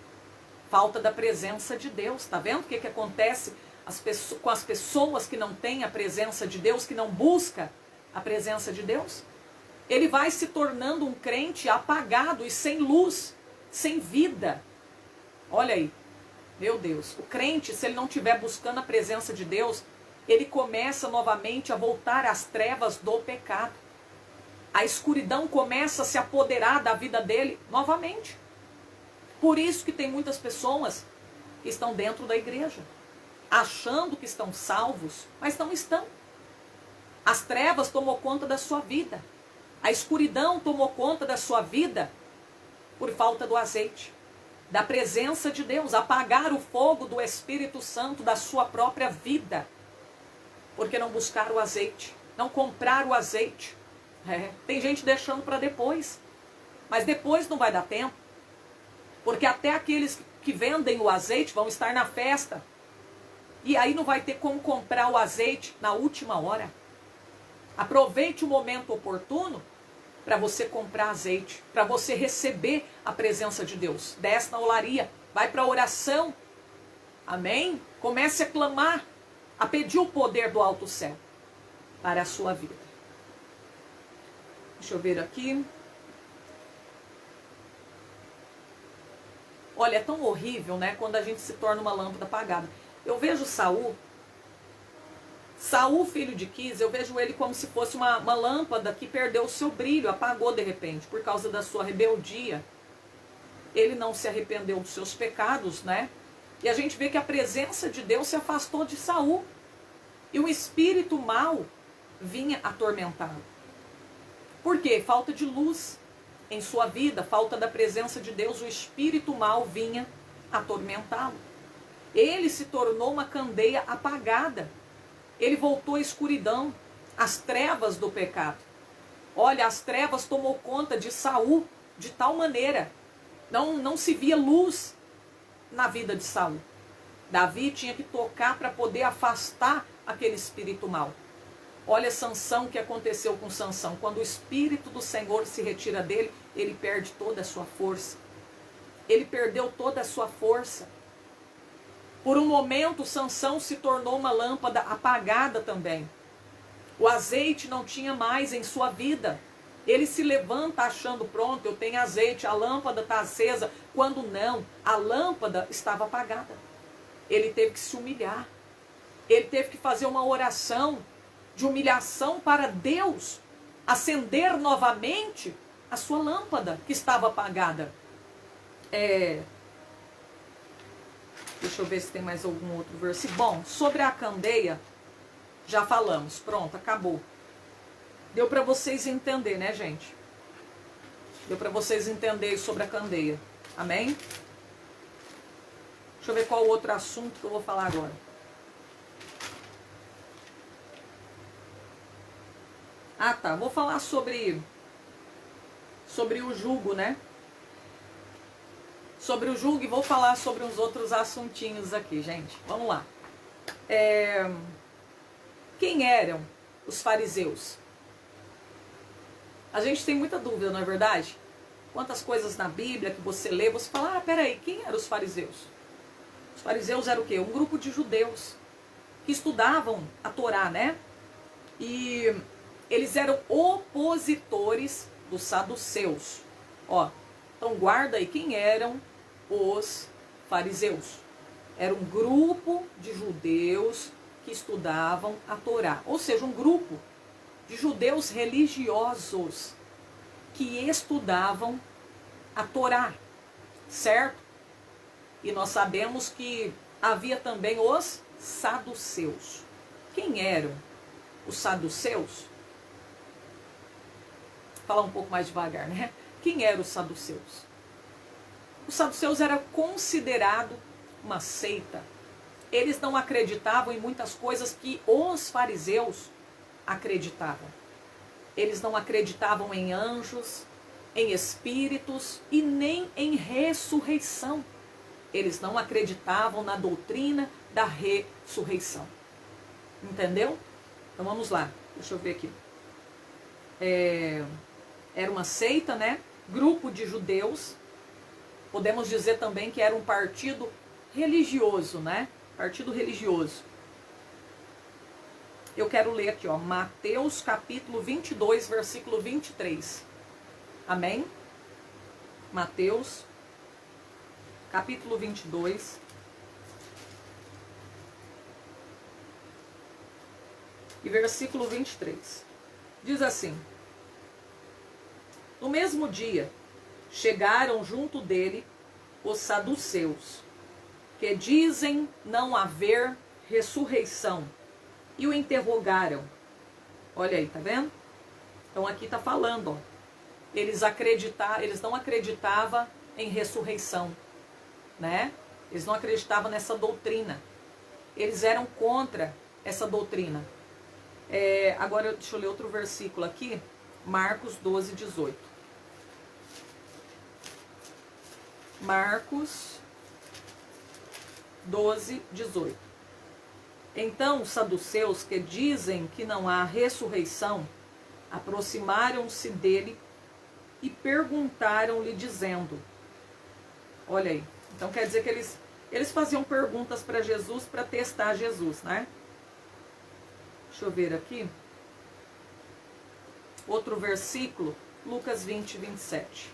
Falta da presença de Deus. Está vendo o que acontece com as pessoas que não têm a presença de Deus, que não buscam a presença de Deus. Ele vai se tornando um crente apagado e sem luz, sem vida. Olha aí, meu Deus, o crente, se ele não estiver buscando a presença de Deus, ele começa novamente a voltar às trevas do pecado. A escuridão começa a se apoderar da vida dele novamente. Por isso que tem muitas pessoas que estão dentro da igreja, achando que estão salvos, mas não estão. As trevas tomou conta da sua vida. A escuridão tomou conta da sua vida por falta do azeite, da presença de Deus, apagar o fogo do Espírito Santo da sua própria vida. Porque não buscar o azeite, não comprar o azeite. Tem gente deixando para depois, mas depois não vai dar tempo. Porque até aqueles que vendem o azeite vão estar na festa. E aí não vai ter como comprar o azeite na última hora. Aproveite o momento oportuno para você comprar azeite, para você receber a presença de Deus. Desce na olaria, vai para a oração. Amém? Comece a clamar, a pedir o poder do alto céu para a sua vida. Deixa eu ver aqui. Olha, é tão horrível, né? Quando a gente se torna uma lâmpada apagada. Eu vejo Saul, filho de Quis, eu vejo ele como se fosse uma lâmpada que perdeu o seu brilho, apagou de repente, por causa da sua rebeldia. Ele não se arrependeu dos seus pecados, né? E a gente vê que a presença de Deus se afastou de Saul. E o espírito mau vinha atormentá-lo. Por quê? Falta de luz em sua vida, falta da presença de Deus, o espírito mau vinha atormentá-lo. Ele se tornou uma candeia apagada. Ele voltou à escuridão, às trevas do pecado. Olha, as trevas tomou conta de Saul de tal maneira. Não se via luz na vida de Saul. Davi tinha que tocar para poder afastar aquele espírito mau. Olha Sansão, o que aconteceu com Sansão. Quando o espírito do Senhor se retira dele, ele perde toda a sua força. Ele perdeu toda a sua força. Por um momento, Sansão se tornou uma lâmpada apagada também. O azeite não tinha mais em sua vida. Ele se levanta achando, pronto, eu tenho azeite, a lâmpada está acesa. Quando não, a lâmpada estava apagada. Ele teve que se humilhar. Ele teve que fazer uma oração de humilhação para Deus, acender novamente a sua lâmpada que estava apagada. Deixa eu ver se tem mais algum outro versículo. Bom, sobre a candeia, já falamos. Pronto, acabou. Deu para vocês entenderem, né, gente? Deu para vocês entenderem sobre a candeia. Amém? Deixa eu ver qual outro assunto que eu vou falar agora. Ah, tá. Vou falar sobre o jugo, né? Sobre o jugo e vou falar sobre uns outros assuntinhos aqui, gente. Vamos lá. Quem eram os fariseus? A gente tem muita dúvida, não é verdade? Quantas coisas na Bíblia que você lê, você fala, peraí, quem eram os fariseus? Os fariseus eram o quê? Um grupo de judeus que estudavam a Torá, né? E eles eram opositores dos saduceus. Ó, então guarda aí, quem eram os fariseus? Era um grupo de judeus que estudavam a Torá. Ou seja, um grupo de judeus religiosos que estudavam a Torá, certo? E nós sabemos que havia também os saduceus. Quem eram os saduceus? Vou falar um pouco mais devagar, né? Quem eram os saduceus? Os saduceus era considerado uma seita. Eles não acreditavam em muitas coisas que os fariseus acreditavam. Eles não acreditavam em anjos, em espíritos e nem em ressurreição. Eles não acreditavam na doutrina da ressurreição. Entendeu? Então vamos lá. Deixa eu ver aqui. Era uma seita, né? Grupo de judeus. Podemos dizer também que era um partido religioso, né? Partido religioso. eu quero ler aqui, ó, Mateus capítulo 22, versículo 23. Amém? Mateus capítulo 22. E versículo 23. Diz assim: no mesmo dia, chegaram junto dele os saduceus, que dizem não haver ressurreição, e o interrogaram. Olha aí, tá vendo? Então aqui tá falando, ó, eles não acreditavam em ressurreição, né? Eles não acreditavam nessa doutrina. Eles eram contra essa doutrina. Agora deixa eu ler outro versículo aqui, Marcos 12, 18. Marcos 12, 18. Então os saduceus, que dizem que não há ressurreição, aproximaram-se dele e perguntaram-lhe dizendo, olha aí, então quer dizer que eles faziam perguntas para Jesus, para testar Jesus, né? Deixa eu ver aqui. Outro versículo, Lucas 20, 27.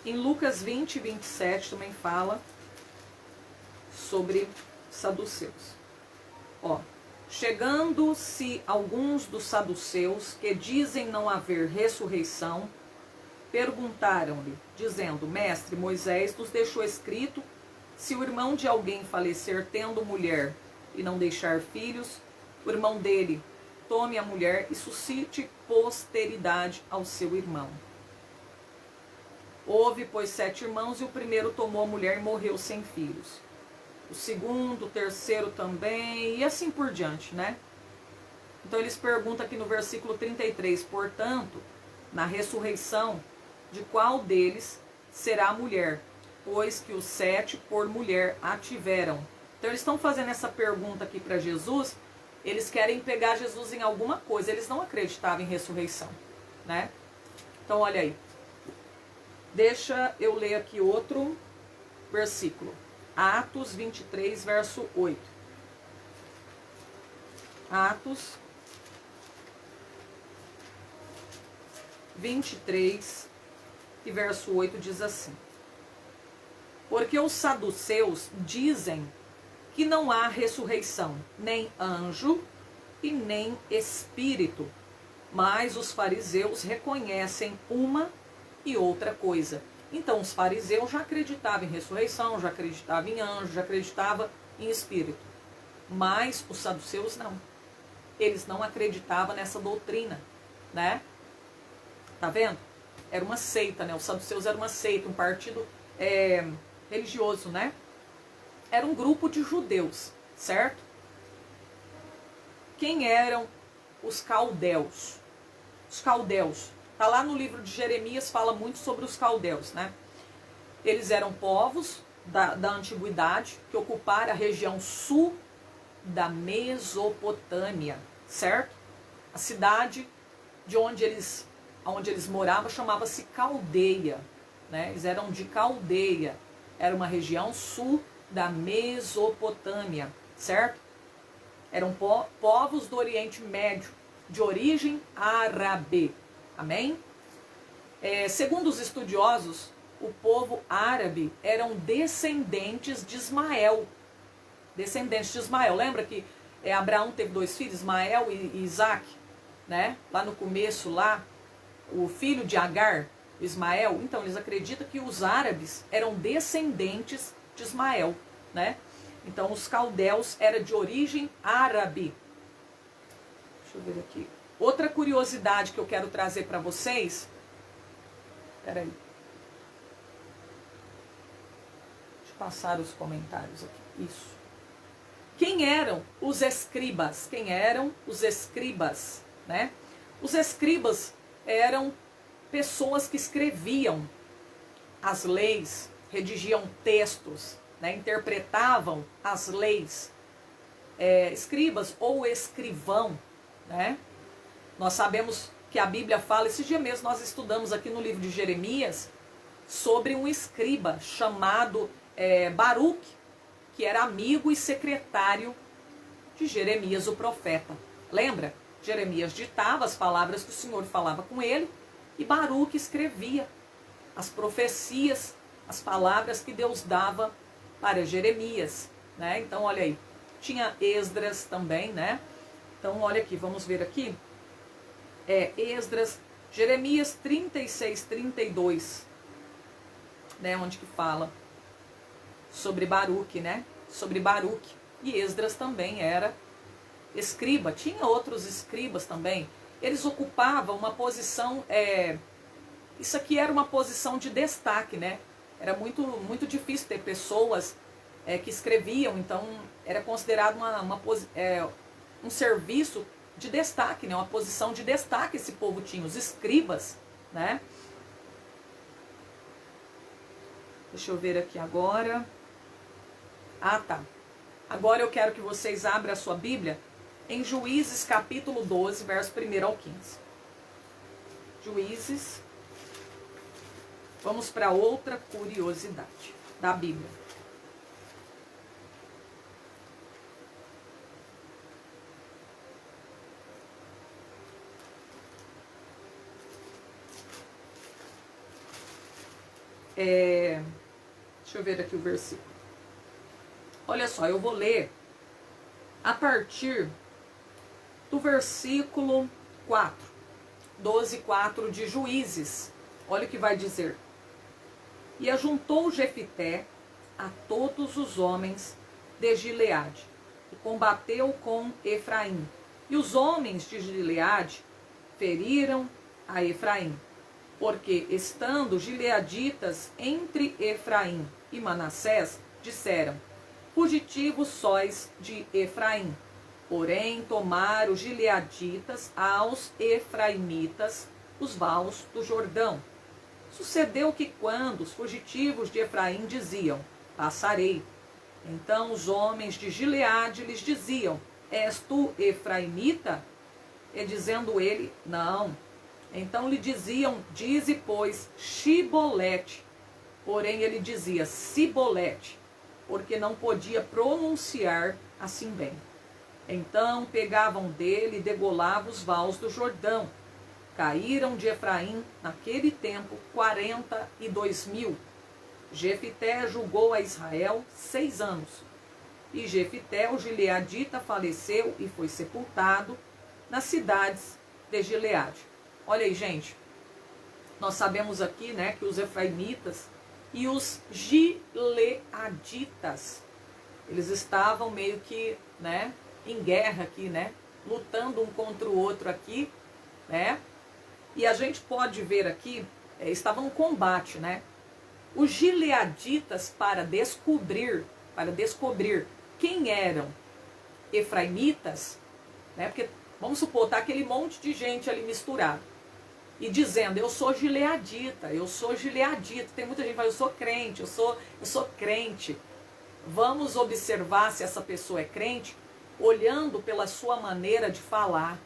Em Lucas 20, 27 também fala sobre saduceus. Ó, chegando-se alguns dos saduceus, que dizem não haver ressurreição, perguntaram-lhe, dizendo, mestre, Moisés nos deixou escrito, se o irmão de alguém falecer tendo mulher e não deixar filhos, o irmão dele tome a mulher e suscite posteridade ao seu irmão. Houve, pois, 7 irmãos, e o primeiro tomou a mulher e morreu sem filhos. O segundo, o terceiro também, e assim por diante, né? Então eles perguntam aqui no versículo 33, portanto, na ressurreição, de qual deles será a mulher? Pois que os 7 por mulher a tiveram. Então eles estão fazendo essa pergunta aqui para Jesus, eles querem pegar Jesus em alguma coisa, eles não acreditavam em ressurreição, né? Então olha aí. Deixa eu ler aqui outro versículo. Atos 23, verso 8. Atos 23 e verso 8 diz assim: porque os saduceus dizem que não há ressurreição, nem anjo e nem espírito, mas os fariseus reconhecem uma e outra coisa. Então os fariseus já acreditavam em ressurreição, já acreditavam em anjo, já acreditavam em espírito. Mas os saduceus não. Eles não acreditavam nessa doutrina, né? Tá vendo? Era uma seita, né? Os saduceus eram uma seita, um partido religioso, né? Era um grupo de judeus, certo? Quem eram os caldeus? Os caldeus. Tá lá no livro de Jeremias, fala muito sobre os caldeus, né? Eles eram povos da antiguidade que ocuparam a região sul da Mesopotâmia, certo? A cidade de onde eles moravam chamava-se Caldeia, né? Eles eram de Caldeia, era uma região sul da Mesopotâmia, certo? Eram povos do Oriente Médio, de origem árabe. Amém? Segundo os estudiosos, o povo árabe eram descendentes de Ismael. Descendentes de Ismael. Lembra que Abraão teve 2 filhos, Ismael e Isaac? Né? Lá no começo, lá, o filho de Agar, Ismael. Então, eles acreditam que os árabes eram descendentes de Ismael. Né? Então, os caldeus eram de origem árabe. Deixa eu ver aqui. Outra curiosidade que eu quero trazer para vocês. Espera aí. Deixa eu passar os comentários aqui. Isso. Quem eram os escribas? Quem eram os escribas? Né? Os escribas eram pessoas que escreviam as leis, redigiam textos, né? Interpretavam as leis. Escribas ou escrivão, né? Nós sabemos que a Bíblia fala, esse dia mesmo nós estudamos aqui no livro de Jeremias, sobre um escriba chamado Baruque, que era amigo e secretário de Jeremias o profeta. Lembra? Jeremias ditava as palavras que o Senhor falava com ele e Baruque escrevia as profecias, as palavras que Deus dava para Jeremias, né? Então, olha aí, tinha Esdras também, né? Então, olha aqui, vamos ver aqui. Esdras, Jeremias 36, 32, né? Onde que fala sobre Baruque, né? Sobre Baruque. E Esdras também era escriba. Tinha outros escribas também. Eles ocupavam uma posição, isso aqui era uma posição de destaque, né? Era muito difícil ter pessoas que escreviam, então era considerado um serviço de destaque, né? Uma posição de destaque esse povo tinha, os escribas, né? Deixa eu ver aqui agora. Ah, tá. Agora eu quero que vocês abram a sua Bíblia em Juízes capítulo 12, verso 1 ao 15. Juízes. Vamos para outra curiosidade da Bíblia. Deixa eu ver aqui o versículo. Olha só, eu vou ler a partir do versículo 4, 12, 4 de Juízes. Olha o que vai dizer. E ajuntou Jefité a todos os homens de Gileade, e combateu com Efraim. E os homens de Gileade feriram a Efraim, porque estando gileaditas entre Efraim e Manassés, disseram: fugitivos sóis de Efraim. Porém tomaram os gileaditas aos efraimitas os vales do Jordão. Sucedeu que quando os fugitivos de Efraim diziam: passarei, então os homens de Gileade lhes diziam: és tu efraimita? E dizendo ele: não. Então lhe diziam: dize, pois, Shibolete. Porém ele dizia Sibolete, porque não podia pronunciar assim bem. Então pegavam dele e degolavam os vales do Jordão. Caíram de Efraim naquele tempo 42.000. Jefité julgou a Israel 6 anos. E Jefité, o gileadita, faleceu e foi sepultado nas cidades de Gileade. Olha aí, gente. Nós sabemos aqui, né, que os efraimitas e os gileaditas, eles estavam meio que, né, em guerra aqui, né, lutando um contra o outro aqui, né? E a gente pode ver aqui, estavam no combate, né? Os gileaditas, para descobrir quem eram efraimitas, né? Porque, vamos supor, tá aquele monte de gente ali misturado. E dizendo: eu sou gileadita. Tem muita gente que fala: eu sou crente, eu sou crente. Vamos observar se essa pessoa é crente, olhando pela sua maneira de falar.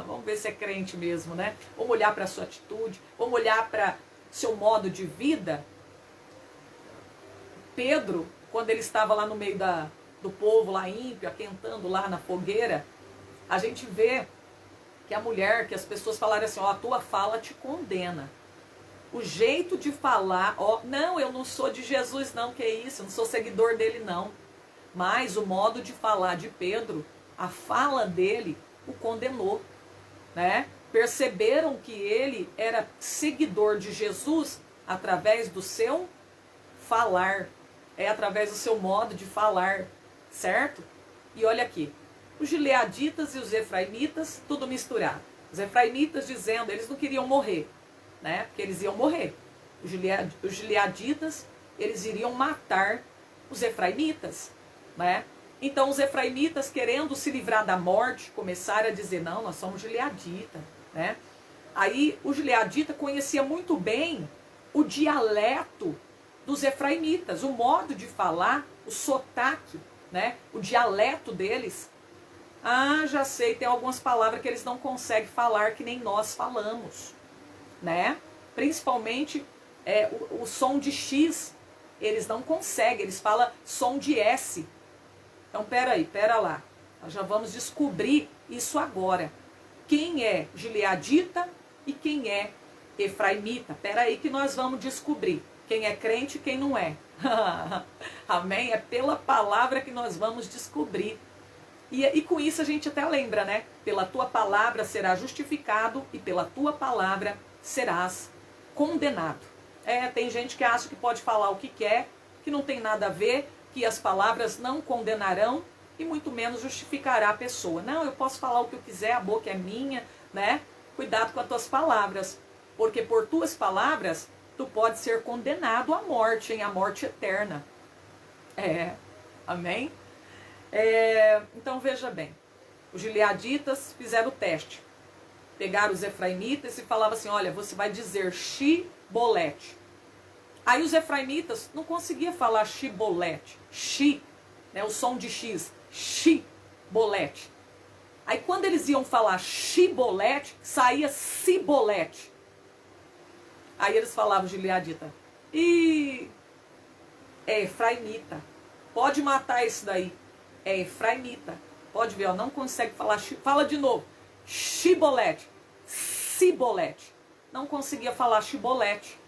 Vamos ver se é crente mesmo, né? Vamos olhar para a sua atitude, vamos olhar para seu modo de vida. Pedro, quando ele estava lá no meio do povo lá ímpio, aquentando lá na fogueira, a gente vê que a mulher, que as pessoas falaram assim: ó, a tua fala te condena. O jeito de falar, ó, não, eu não sou de Jesus não, que é isso, eu não sou seguidor dele não. Mas o modo de falar de Pedro, a fala dele, o condenou, né? Perceberam que ele era seguidor de Jesus através do seu falar, através do seu modo de falar, certo? E olha aqui, os gileaditas e os efraimitas, tudo misturado. Os efraimitas dizendo, eles não queriam morrer, né? Porque eles iam morrer. Os gileaditas, eles iriam matar os efraimitas, né? Então os efraimitas, querendo se livrar da morte, começaram a dizer: não, nós somos gileadita, né? Aí o gileadita conhecia muito bem o dialeto dos efraimitas, o modo de falar, o sotaque, né? O dialeto deles. Ah, já sei, tem algumas palavras que eles não conseguem falar que nem nós falamos, né? Principalmente o som de X, eles não conseguem, eles falam som de S. Então, pera lá. Nós já vamos descobrir isso agora. Quem é gileadita e quem é efraimita. Pera aí que nós vamos descobrir quem é crente e quem não é. Amém? É pela palavra que nós vamos descobrir. E com isso a gente até lembra, né? Pela tua palavra serás justificado e pela tua palavra serás condenado. Tem gente que acha que pode falar o que quer, que não tem nada a ver, que as palavras não condenarão e muito menos justificará a pessoa. Não, eu posso falar o que eu quiser, a boca é minha, né? Cuidado com as tuas palavras, porque por tuas palavras tu pode ser condenado à morte, à morte eterna. Amém? Então veja bem, os gileaditas fizeram o teste, pegaram os efraimitas e falavam assim, olha, você vai dizer Shibolete. Aí os efraimitas não conseguiam falar Shibolete, né, o som de X, Shibolete. Aí quando eles iam falar Shibolete, saía Sibolete. Aí eles falavam, gileadita, é efraimita, pode matar esse daí. É efraimita. Pode ver, ó, não consegue falar. Fala de novo. Shibolete. Sibolete. Não conseguia falar Shibolete.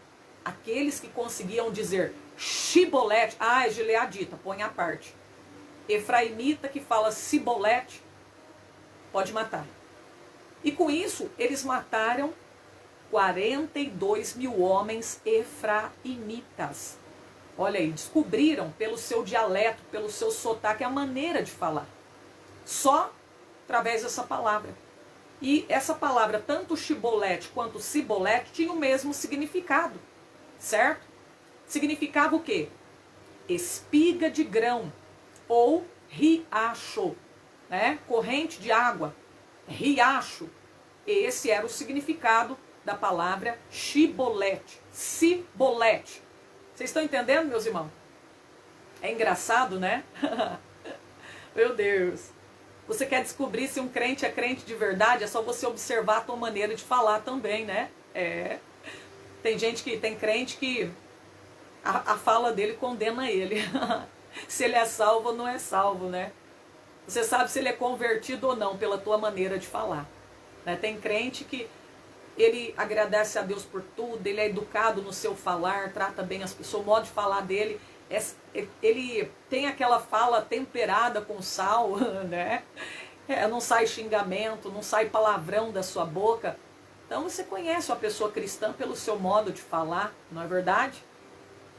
Aqueles que conseguiam dizer Shibolete, é gileadita, põe à parte. Efraimita que fala Sibolete, pode matar. E com isso, eles mataram 42 mil homens efraimitas. Olha aí, descobriram pelo seu dialeto, pelo seu sotaque, a maneira de falar. Só através dessa palavra. E essa palavra, tanto Shibolete quanto Sibolete, tinha o mesmo significado. Certo? Significava o quê? Espiga de grão. Ou riacho. Né? Corrente de água. Riacho. Esse era o significado da palavra Shibolete. Sibolete. Vocês estão entendendo, meus irmãos? É engraçado, né? Meu Deus. Você quer descobrir se um crente é crente de verdade? É só você observar a tua maneira de falar também, né? Tem crente que a fala dele condena ele. Se ele é salvo ou não é salvo, né? Você sabe se ele é convertido ou não pela tua maneira de falar. Né? Tem crente que ele agradece a Deus por tudo, ele é educado no seu falar, trata bem as pessoas, o modo de falar dele, ele tem aquela fala temperada com sal, né? Não sai xingamento, não sai palavrão da sua boca. Então você conhece uma pessoa cristã pelo seu modo de falar, não é verdade?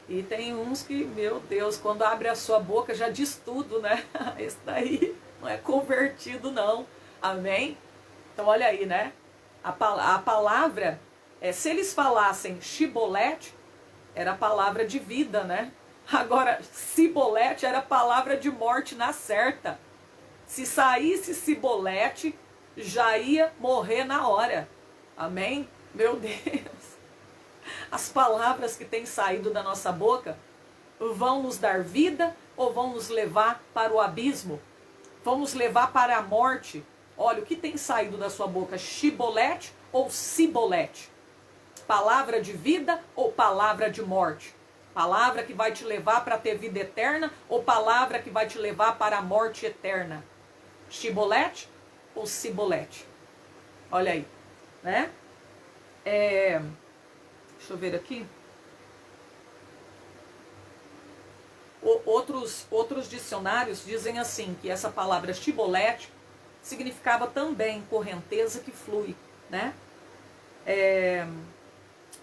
E tem uns que, meu Deus, quando abre a sua boca já diz tudo, né? Esse daí não é convertido não, amém? Então olha aí, né? A palavra, se eles falassem Shibolete, era a palavra de vida, né? Agora, Sibolete era a palavra de morte na certa. Se saísse Sibolete, já ia morrer na hora. Amém? Meu Deus. As palavras que têm saído da nossa boca vão nos dar vida ou vão nos levar para o abismo? Vão nos levar para a morte? Olha, o que tem saído da sua boca? Shibolete ou Sibolete? Palavra de vida ou palavra de morte? Palavra que vai te levar para ter vida eterna ou palavra que vai te levar para a morte eterna? Shibolete ou Sibolete? Olha aí, né? Deixa eu ver aqui. Outros dicionários dizem assim, que essa palavra Shibolete significava também correnteza que flui, né?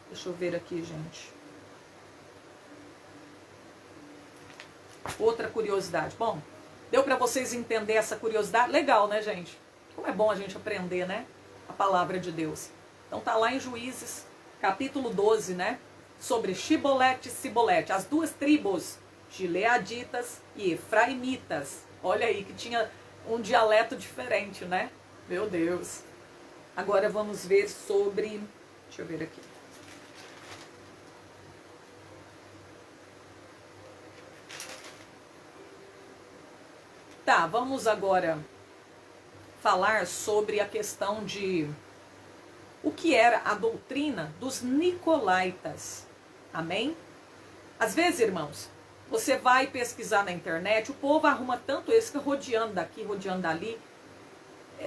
Deixa eu ver aqui, gente. Outra curiosidade. Bom, deu para vocês entender essa curiosidade? Legal, né, gente? Como é bom a gente aprender, né? A palavra de Deus. Então tá lá em Juízes, capítulo 12, né? Sobre Shibolete e Sibolete. As duas tribos, gileaditas e efraimitas. Olha aí, que tinha um dialeto diferente, né? Meu Deus. Agora vamos ver sobre... Deixa eu ver aqui. Tá, vamos agora falar sobre a questão de o que era a doutrina dos nicolaítas. Amém? Às vezes, irmãos, Você vai pesquisar na internet, o povo arruma tanto esse que rodeando daqui, rodeando dali.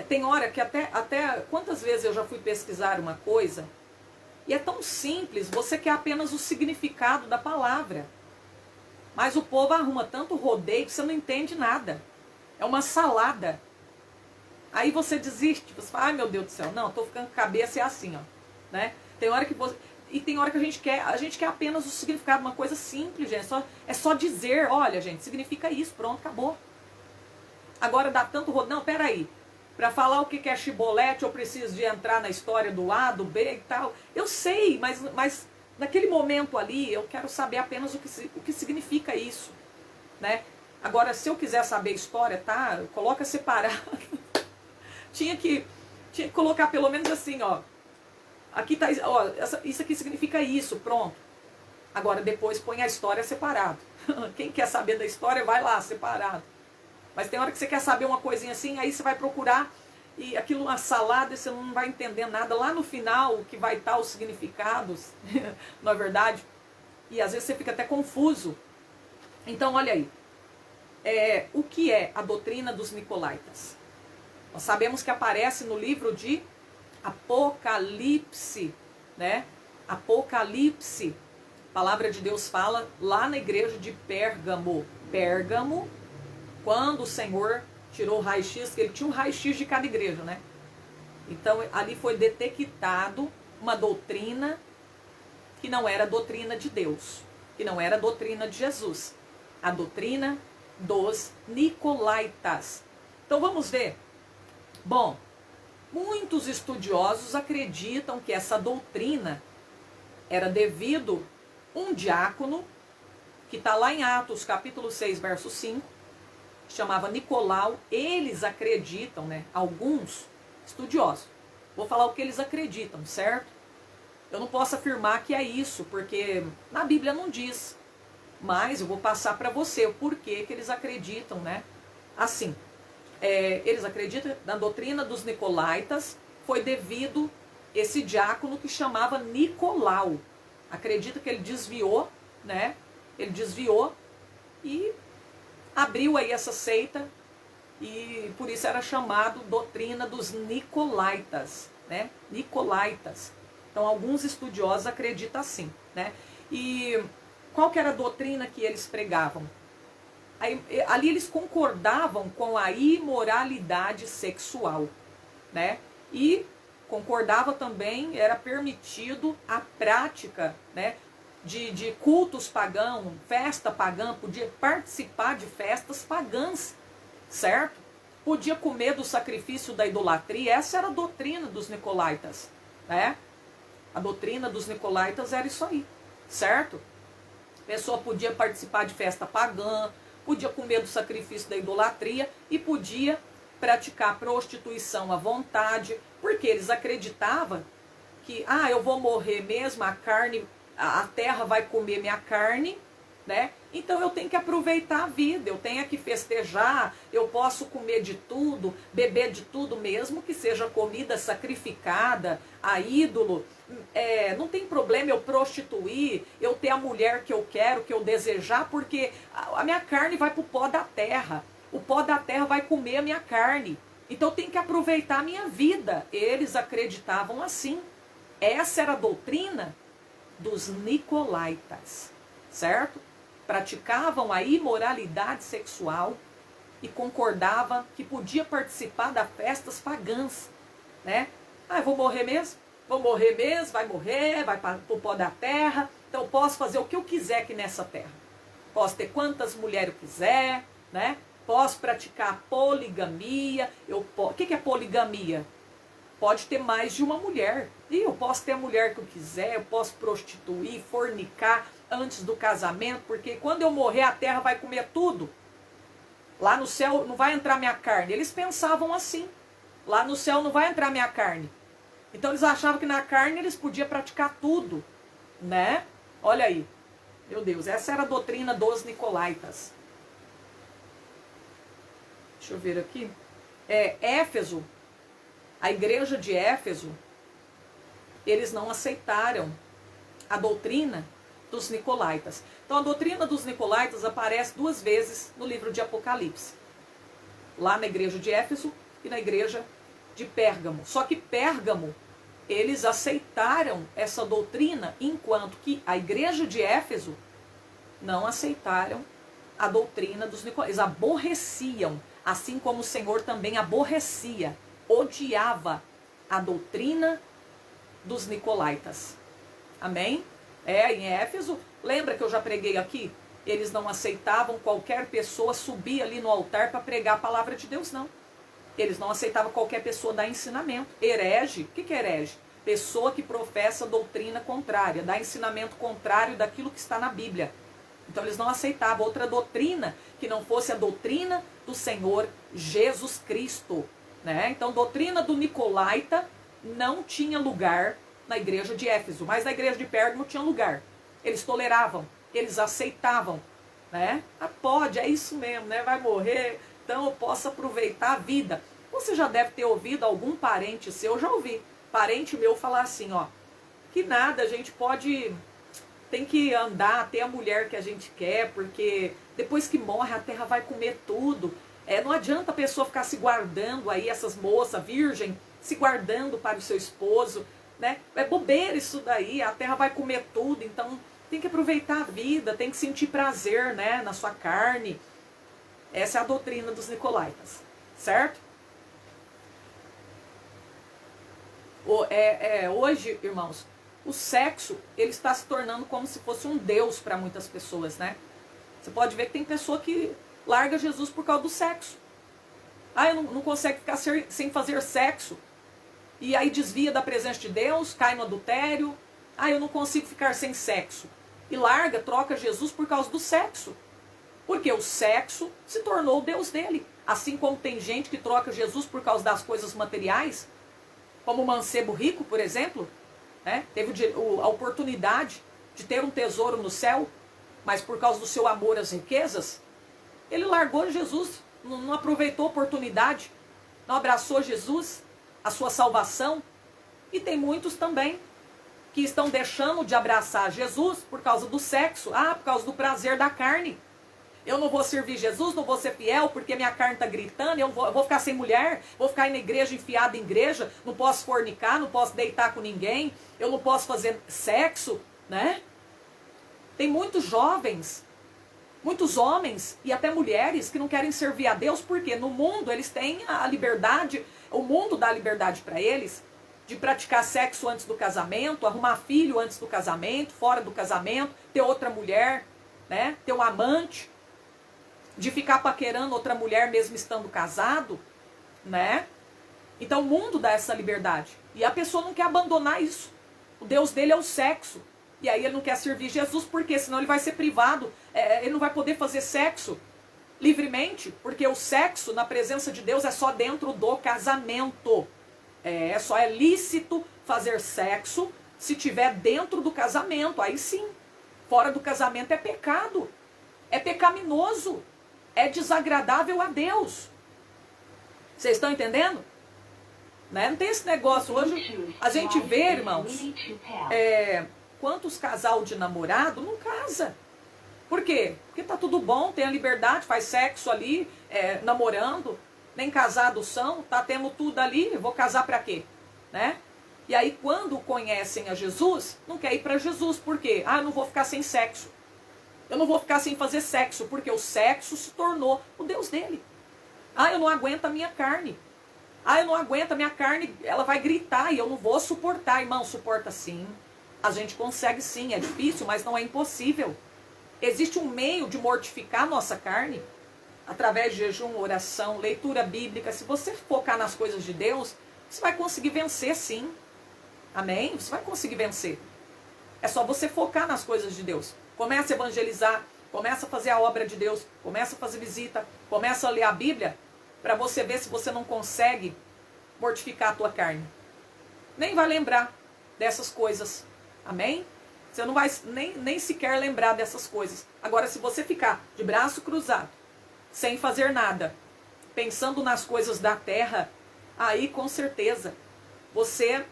Tem hora que até quantas vezes eu já fui pesquisar uma coisa e é tão simples, você quer apenas o significado da palavra. Mas o povo arruma tanto rodeio que você não entende nada. É uma salada. Aí você desiste, você fala, ai meu Deus do céu, não, tô ficando com a cabeça, é assim, ó. Né? Tem hora que você... E tem hora que a gente quer apenas o significado, uma coisa simples, gente. É só dizer, olha, gente, significa isso, pronto, acabou. Agora dá tanto rodeio. Não, peraí. Para falar o que é chibolete, eu preciso de entrar na história do A, do B e tal. Eu sei, mas naquele momento ali, eu quero saber apenas o que significa isso. Né? Agora, se eu quiser saber a história, tá? Coloca separado. tinha que colocar pelo menos assim, ó. Aqui tá, ó, isso aqui significa isso, pronto. Agora depois põe a história separado. Quem quer saber da história, vai lá, separado. Mas tem hora que você quer saber uma coisinha assim, aí você vai procurar, e aquilo uma salada, e você não vai entender nada. Lá no final, que vai estar os significados, não é verdade? E às vezes você fica até confuso. Então, olha aí. O que é a doutrina dos nicolaítas? Nós sabemos que aparece no livro de Apocalipse, né? Apocalipse. A palavra de Deus fala lá na igreja de Pérgamo. Pérgamo, quando o Senhor tirou o raio-x, que ele tinha um raio-x de cada igreja, né? Então ali foi detectado uma doutrina que não era a doutrina de Deus, que não era a doutrina de Jesus. A doutrina dos nicolaítas. Então vamos ver. Bom, muitos estudiosos acreditam que essa doutrina era devido um diácono, que está lá em Atos capítulo 6, verso 5, chamava Nicolau. Eles acreditam, né? Alguns estudiosos. Vou falar o que eles acreditam, certo? Eu não posso afirmar que é isso, porque na Bíblia não diz. Mas eu vou passar para você o porquê que eles acreditam, né? Assim. Eles acreditam na doutrina dos nicolaítas foi devido esse diácono que chamava Nicolau. Acredita que ele desviou, né? Ele desviou e abriu aí essa seita e por isso era chamado doutrina dos nicolaítas, né? Nicolaítas. Então alguns estudiosos acreditam assim, né? E qual que era a doutrina que eles pregavam? Ali eles concordavam com a imoralidade sexual, né? E concordava também, era permitido a prática, né, de cultos pagãos, festa pagã, podia participar de festas pagãs, certo? Podia comer do sacrifício da idolatria. Essa era a doutrina dos nicolaítas, né? A doutrina dos nicolaítas era isso aí, certo? A pessoa podia participar de festa pagã, podia comer do sacrifício da idolatria e podia praticar prostituição à vontade, porque eles acreditavam que, eu vou morrer mesmo, a carne, a terra vai comer minha carne, né? Então eu tenho que aproveitar a vida, eu tenho que festejar, eu posso comer de tudo, beber de tudo, mesmo que seja comida sacrificada a ídolo. Não tem problema eu prostituir, eu ter a mulher que eu quero, que eu desejar, porque a minha carne vai para o pó da terra. O pó da terra vai comer a minha carne. Então eu tenho que aproveitar a minha vida. Eles acreditavam assim. Essa era a doutrina dos nicolaítas, certo? Praticavam a imoralidade sexual e concordavam que podia participar das festas pagãs, né? Eu vou morrer mesmo? Vou morrer mesmo, vai para o pó da terra. Então eu posso fazer o que eu quiser aqui nessa terra. Posso ter quantas mulheres eu quiser, né? Posso praticar poligamia. O que é poligamia? Pode ter mais de uma mulher. E eu posso ter a mulher que eu quiser, eu posso prostituir, fornicar antes do casamento, porque quando eu morrer a terra vai comer tudo. Lá no céu não vai entrar minha carne. Eles pensavam assim. Lá no céu não vai entrar minha carne. Então eles achavam que na carne eles podiam praticar tudo, né? Olha aí. Meu Deus, essa era a doutrina dos nicolaítas. Deixa eu ver aqui. Éfeso, a igreja de Éfeso, eles não aceitaram a doutrina dos nicolaítas. Então a doutrina dos nicolaítas aparece 2 vezes no livro de Apocalipse. Lá na igreja de Éfeso e na igreja de Pérgamo. Só que Pérgamo, eles aceitaram essa doutrina, enquanto que a igreja de Éfeso não aceitaram a doutrina dos nicolaítas. Eles aborreciam, assim como o Senhor também aborrecia, odiava a doutrina dos nicolaítas. Amém? Em Éfeso, lembra que eu já preguei aqui? Eles não aceitavam qualquer pessoa subir ali no altar para pregar a palavra de Deus, não. Eles não aceitavam qualquer pessoa dar ensinamento. Herege, o que é herege? Pessoa que professa doutrina contrária, dá ensinamento contrário daquilo que está na Bíblia. Então eles não aceitavam outra doutrina que não fosse a doutrina do Senhor Jesus Cristo. Né? Então, doutrina do nicolaita não tinha lugar na igreja de Éfeso, mas na igreja de Pérgamo tinha lugar. Eles toleravam, eles aceitavam. Né? Pode, é isso mesmo, né? Vai morrer, então eu posso aproveitar a vida. Você já deve ter ouvido algum parente seu, eu já ouvi parente meu falar assim, ó, que nada, a gente tem que andar, ter a mulher que a gente quer, porque depois que morre a terra vai comer tudo. Não adianta a pessoa ficar se guardando aí, essas moças virgem, se guardando para o seu esposo, né? É bobeira isso daí, a terra vai comer tudo, então tem que aproveitar a vida, tem que sentir prazer, né, na sua carne. Essa é a doutrina dos nicolaítas, certo? Hoje, irmãos, o sexo, ele está se tornando como se fosse um deus para muitas pessoas, né? Você pode ver que tem pessoa que larga Jesus por causa do sexo. Eu não consegue ficar sem fazer sexo. E aí desvia da presença de Deus, cai no adultério. Eu não consigo ficar sem sexo. E larga, troca Jesus por causa do sexo. Porque o sexo se tornou o Deus dele. Assim como tem gente que troca Jesus por causa das coisas materiais, como o mancebo rico, por exemplo, né? Teve a oportunidade de ter um tesouro no céu, mas por causa do seu amor às riquezas, ele largou Jesus, não aproveitou a oportunidade, não abraçou Jesus, a sua salvação. E tem muitos também que estão deixando de abraçar Jesus por causa do sexo, por causa do prazer da carne. Eu não vou servir Jesus, não vou ser fiel porque minha carne está gritando, eu vou ficar sem mulher, vou ficar aí na igreja, enfiada em igreja, não posso fornicar, não posso deitar com ninguém, eu não posso fazer sexo, né? Tem muitos jovens, muitos homens e até mulheres que não querem servir a Deus porque no mundo eles têm a liberdade, o mundo dá liberdade para eles de praticar sexo antes do casamento, arrumar filho antes do casamento, fora do casamento, ter outra mulher, né? Ter um amante, de ficar paquerando outra mulher mesmo estando casado, né? Então o mundo dá essa liberdade. E a pessoa não quer abandonar isso. O Deus dele é o sexo. E aí ele não quer servir Jesus, porque senão ele vai ser privado. Ele não vai poder fazer sexo livremente, porque o sexo na presença de Deus é só dentro do casamento. Só é lícito fazer sexo se tiver dentro do casamento. Aí sim. Fora do casamento é pecado. É pecaminoso. É desagradável a Deus. Vocês estão entendendo? Né? Não tem esse negócio. Hoje a gente vê, irmãos, quantos casal de namorado não casa. Por quê? Porque tá tudo bom, tem a liberdade, faz sexo ali, namorando, nem casados são, tá tendo tudo ali, vou casar pra quê? Né? E aí quando conhecem a Jesus, não quer ir pra Jesus. Por quê? Eu não vou ficar sem sexo. Eu não vou ficar sem fazer sexo, porque o sexo se tornou o Deus dele. Eu não aguento a minha carne. Eu não aguento a minha carne, ela vai gritar e eu não vou suportar. Irmão, suporta sim. A gente consegue sim, é difícil, mas não é impossível. Existe um meio de mortificar a nossa carne, através de jejum, oração, leitura bíblica. Se você focar nas coisas de Deus, você vai conseguir vencer sim. Amém? Você vai conseguir vencer. É só você focar nas coisas de Deus. Começa a evangelizar, começa a fazer a obra de Deus, começa a fazer visita, começa a ler a Bíblia, para você ver se você não consegue mortificar a tua carne. Nem vai lembrar dessas coisas. Amém? Você não vai nem sequer lembrar dessas coisas. Agora, se você ficar de braço cruzado, sem fazer nada, pensando nas coisas da terra, aí com certeza você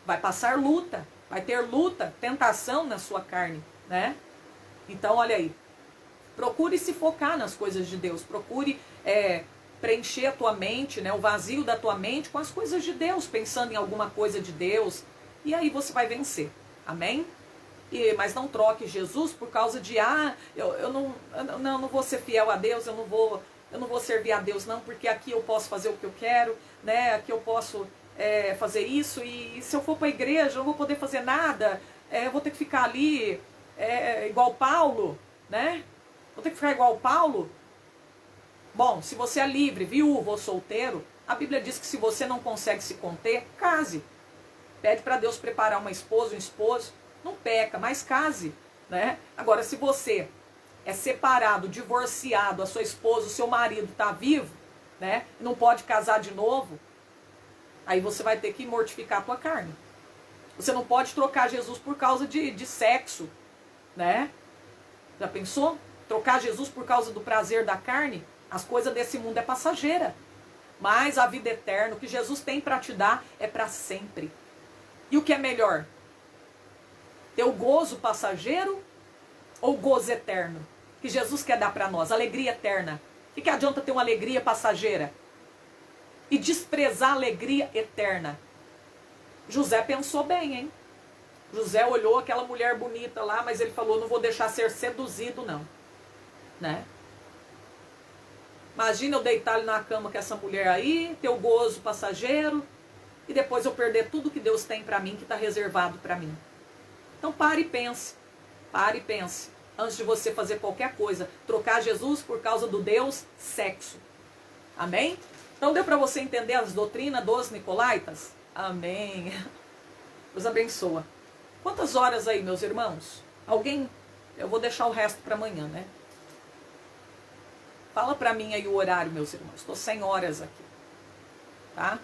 vai passar luta, vai ter luta, tentação na sua carne. né? Então, olha aí, procure se focar nas coisas de Deus, procure preencher a tua mente, né, o vazio da tua mente com as coisas de Deus, pensando em alguma coisa de Deus, e aí você vai vencer, amém? Mas não troque Jesus por causa de, eu não vou ser fiel a Deus, eu não vou servir a Deus não, porque aqui eu posso fazer o que eu quero, né, aqui eu posso fazer isso, e se eu for para a igreja eu não vou poder fazer nada, eu vou ter que ficar ali igual Paulo, né? Vou ter que ficar igual Paulo. Bom, se você é livre, viúvo ou solteiro, a Bíblia diz que se você não consegue se conter, case. Pede para Deus preparar uma esposa, um esposo, não peca, mas case, né? Agora, se você é separado, divorciado, a sua esposa, o seu marido está vivo, né? Não pode casar de novo, aí você vai ter que mortificar a tua carne. Você não pode trocar Jesus por causa de sexo, né? Já pensou? Trocar Jesus por causa do prazer da carne? As coisas desse mundo é passageira. Mas a vida eterna, o que Jesus tem para te dar é para sempre. E o que é melhor? Ter o gozo passageiro ou o gozo eterno? Que Jesus quer dar para nós, alegria eterna. O que adianta ter uma alegria passageira? E desprezar a alegria eterna? José pensou bem, hein? José olhou aquela mulher bonita lá, mas ele falou, não vou deixar ser seduzido não, né? Imagina eu deitar ali na cama com essa mulher aí, ter o gozo passageiro, e depois eu perder tudo que Deus tem para mim, que está reservado para mim. Então pare e pense, antes de você fazer qualquer coisa, trocar Jesus por causa do Deus sexo. Amém? Então deu para você entender as doutrinas dos Nicolaítas? Amém. Deus abençoa. Quantas horas aí, meus irmãos? Alguém? Eu vou deixar o resto para amanhã, né? Fala para mim aí o horário, meus irmãos. Estou 100 horas aqui. Tá?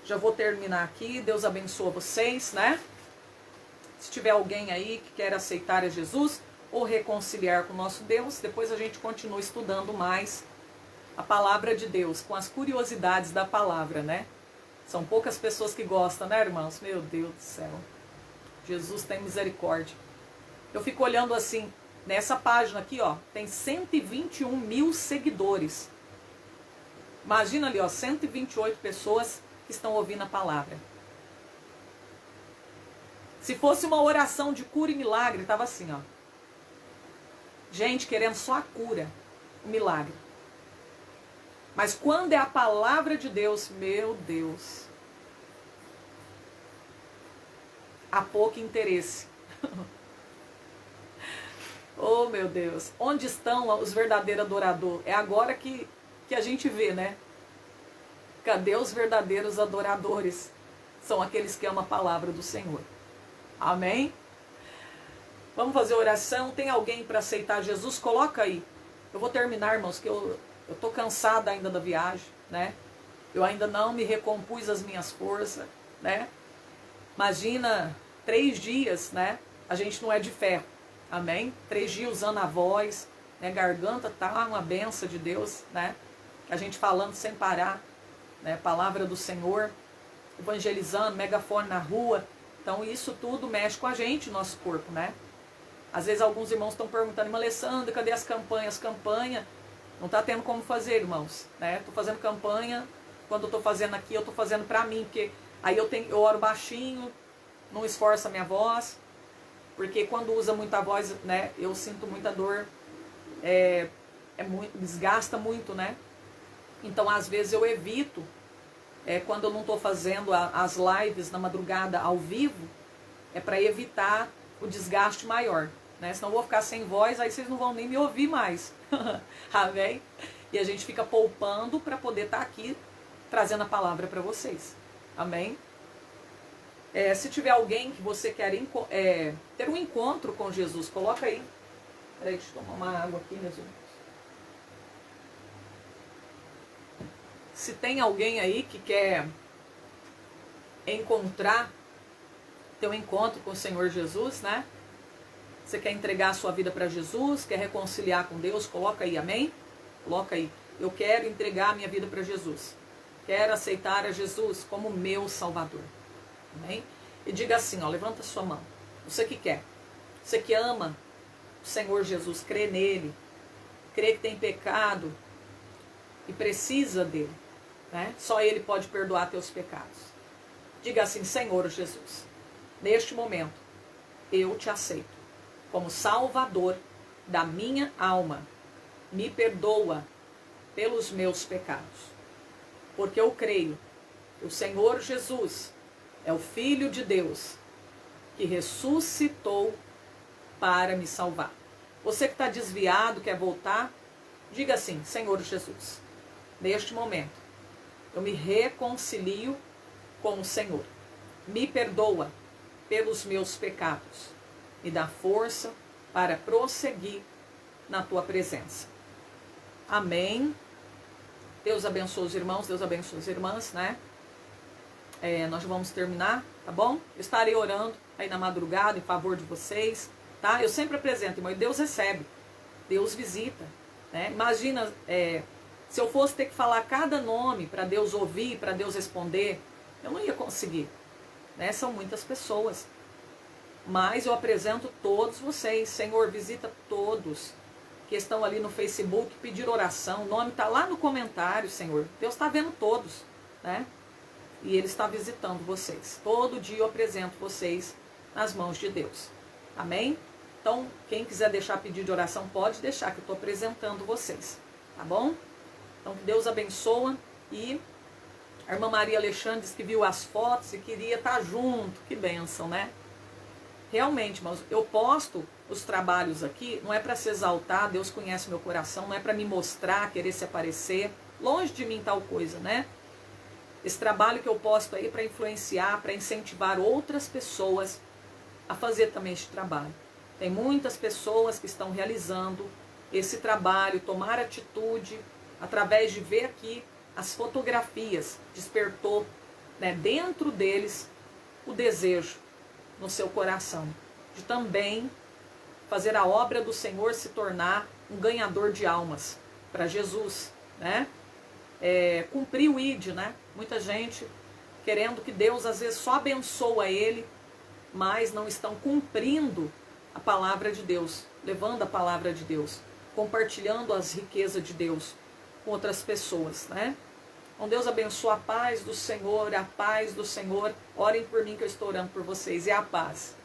Já vou terminar aqui. Deus abençoa vocês, né? Se tiver alguém aí que quer aceitar a Jesus ou reconciliar com o nosso Deus, depois a gente continua estudando mais a palavra de Deus, com as curiosidades da palavra, né? São poucas pessoas que gostam, né, irmãos? Meu Deus do céu. Jesus tem misericórdia. Eu fico olhando assim, nessa página aqui, ó, tem 121 mil seguidores. Imagina ali, ó, 128 pessoas que estão ouvindo a palavra. Se fosse uma oração de cura e milagre, tava assim, ó. Gente querendo só a cura, o milagre. Mas quando é a palavra de Deus, meu Deus, há pouco interesse. Oh, meu Deus. Onde estão os verdadeiros adoradores? É agora que a gente vê, né? Cadê os verdadeiros adoradores? São aqueles que amam a palavra do Senhor. Amém? Vamos fazer oração. Tem alguém para aceitar Jesus? Coloca aí. Eu vou terminar, irmãos, que eu estou cansada ainda da viagem, né? Eu ainda não me recompus as minhas forças, né? Imagina 3 dias, né? A gente não é de ferro. Amém? 3 dias usando a voz, né? Garganta tá uma benção de Deus, né? A gente falando sem parar, né? Palavra do Senhor, evangelizando, megafone na rua. Então isso tudo mexe com a gente, nosso corpo, né? Às vezes alguns irmãos estão perguntando, mas Alessandra, cadê as campanhas? Campanha não tá tendo como fazer, irmãos, né? Tô fazendo campanha, quando eu tô fazendo aqui, eu tô fazendo pra mim, porque aí eu oro baixinho, não esforço a minha voz, porque quando usa muita voz, né, eu sinto muita dor, desgasta muito, né? Então, às vezes eu evito, quando eu não estou fazendo as lives na madrugada ao vivo, é para evitar o desgaste maior, né? Senão eu vou ficar sem voz, aí vocês não vão nem me ouvir mais. Amém? E a gente fica poupando para poder estar aqui trazendo a palavra para vocês. Amém? Se tiver alguém que você quer ter um encontro com Jesus, coloca aí. Peraí, deixa eu tomar uma água aqui, meus irmãos. Se tem alguém aí que quer ter um encontro com o Senhor Jesus, né? Você quer entregar a sua vida para Jesus, quer reconciliar com Deus, coloca aí, amém? Coloca aí. Eu quero entregar a minha vida para Jesus. Quero aceitar a Jesus como meu Salvador. Amém? E diga assim, ó, levanta a sua mão. Você que quer. Você que ama o Senhor Jesus, crê nele, crê que tem pecado e precisa dele, né? Só ele pode perdoar teus pecados. Diga assim: Senhor Jesus, neste momento eu te aceito como Salvador da minha alma. Me perdoa pelos meus pecados, porque eu creio que o Senhor Jesus é o Filho de Deus que ressuscitou para me salvar. Você que está desviado, quer voltar, diga assim: Senhor Jesus, neste momento eu me reconcilio com o Senhor. Me perdoa pelos meus pecados. Me dá força para prosseguir na tua presença. Amém. Deus abençoe os irmãos, Deus abençoe as irmãs, né? Nós vamos terminar, tá bom? Eu estarei orando aí na madrugada em favor de vocês, tá? Eu sempre apresento, irmão, e Deus recebe, Deus visita, né? Imagina, se eu fosse ter que falar cada nome para Deus ouvir, para Deus responder, eu não ia conseguir, né? São muitas pessoas, mas eu apresento todos vocês. Senhor, visita todos que estão ali no Facebook, pedir oração, o nome está lá no comentário, Senhor. Deus está vendo todos, né? E Ele está visitando vocês. Todo dia eu apresento vocês nas mãos de Deus. Amém? Então, quem quiser deixar pedido de oração, pode deixar, que eu estou apresentando vocês. Tá bom? Então, que Deus abençoe. E a irmã Maria Alexandre disse que viu as fotos e queria estar junto. Que bênção, né? Realmente, irmãos, eu posto os trabalhos aqui, não é para se exaltar, Deus conhece meu coração, não é para me mostrar, querer se aparecer, longe de mim tal coisa, né? Esse trabalho que eu posto aí para influenciar, para incentivar outras pessoas a fazer também este trabalho. Tem muitas pessoas que estão realizando esse trabalho, tomar atitude, através de ver aqui as fotografias, despertou, né, dentro deles o desejo no seu coração de também fazer a obra do Senhor, se tornar um ganhador de almas para Jesus, né? Cumprir o ID, né? Muita gente querendo que Deus às vezes só abençoa ele, mas não estão cumprindo a palavra de Deus, levando a palavra de Deus, compartilhando as riquezas de Deus com outras pessoas, né? Então Deus abençoe, a paz do Senhor, a paz do Senhor. Orem por mim que eu estou orando por vocês. E a paz.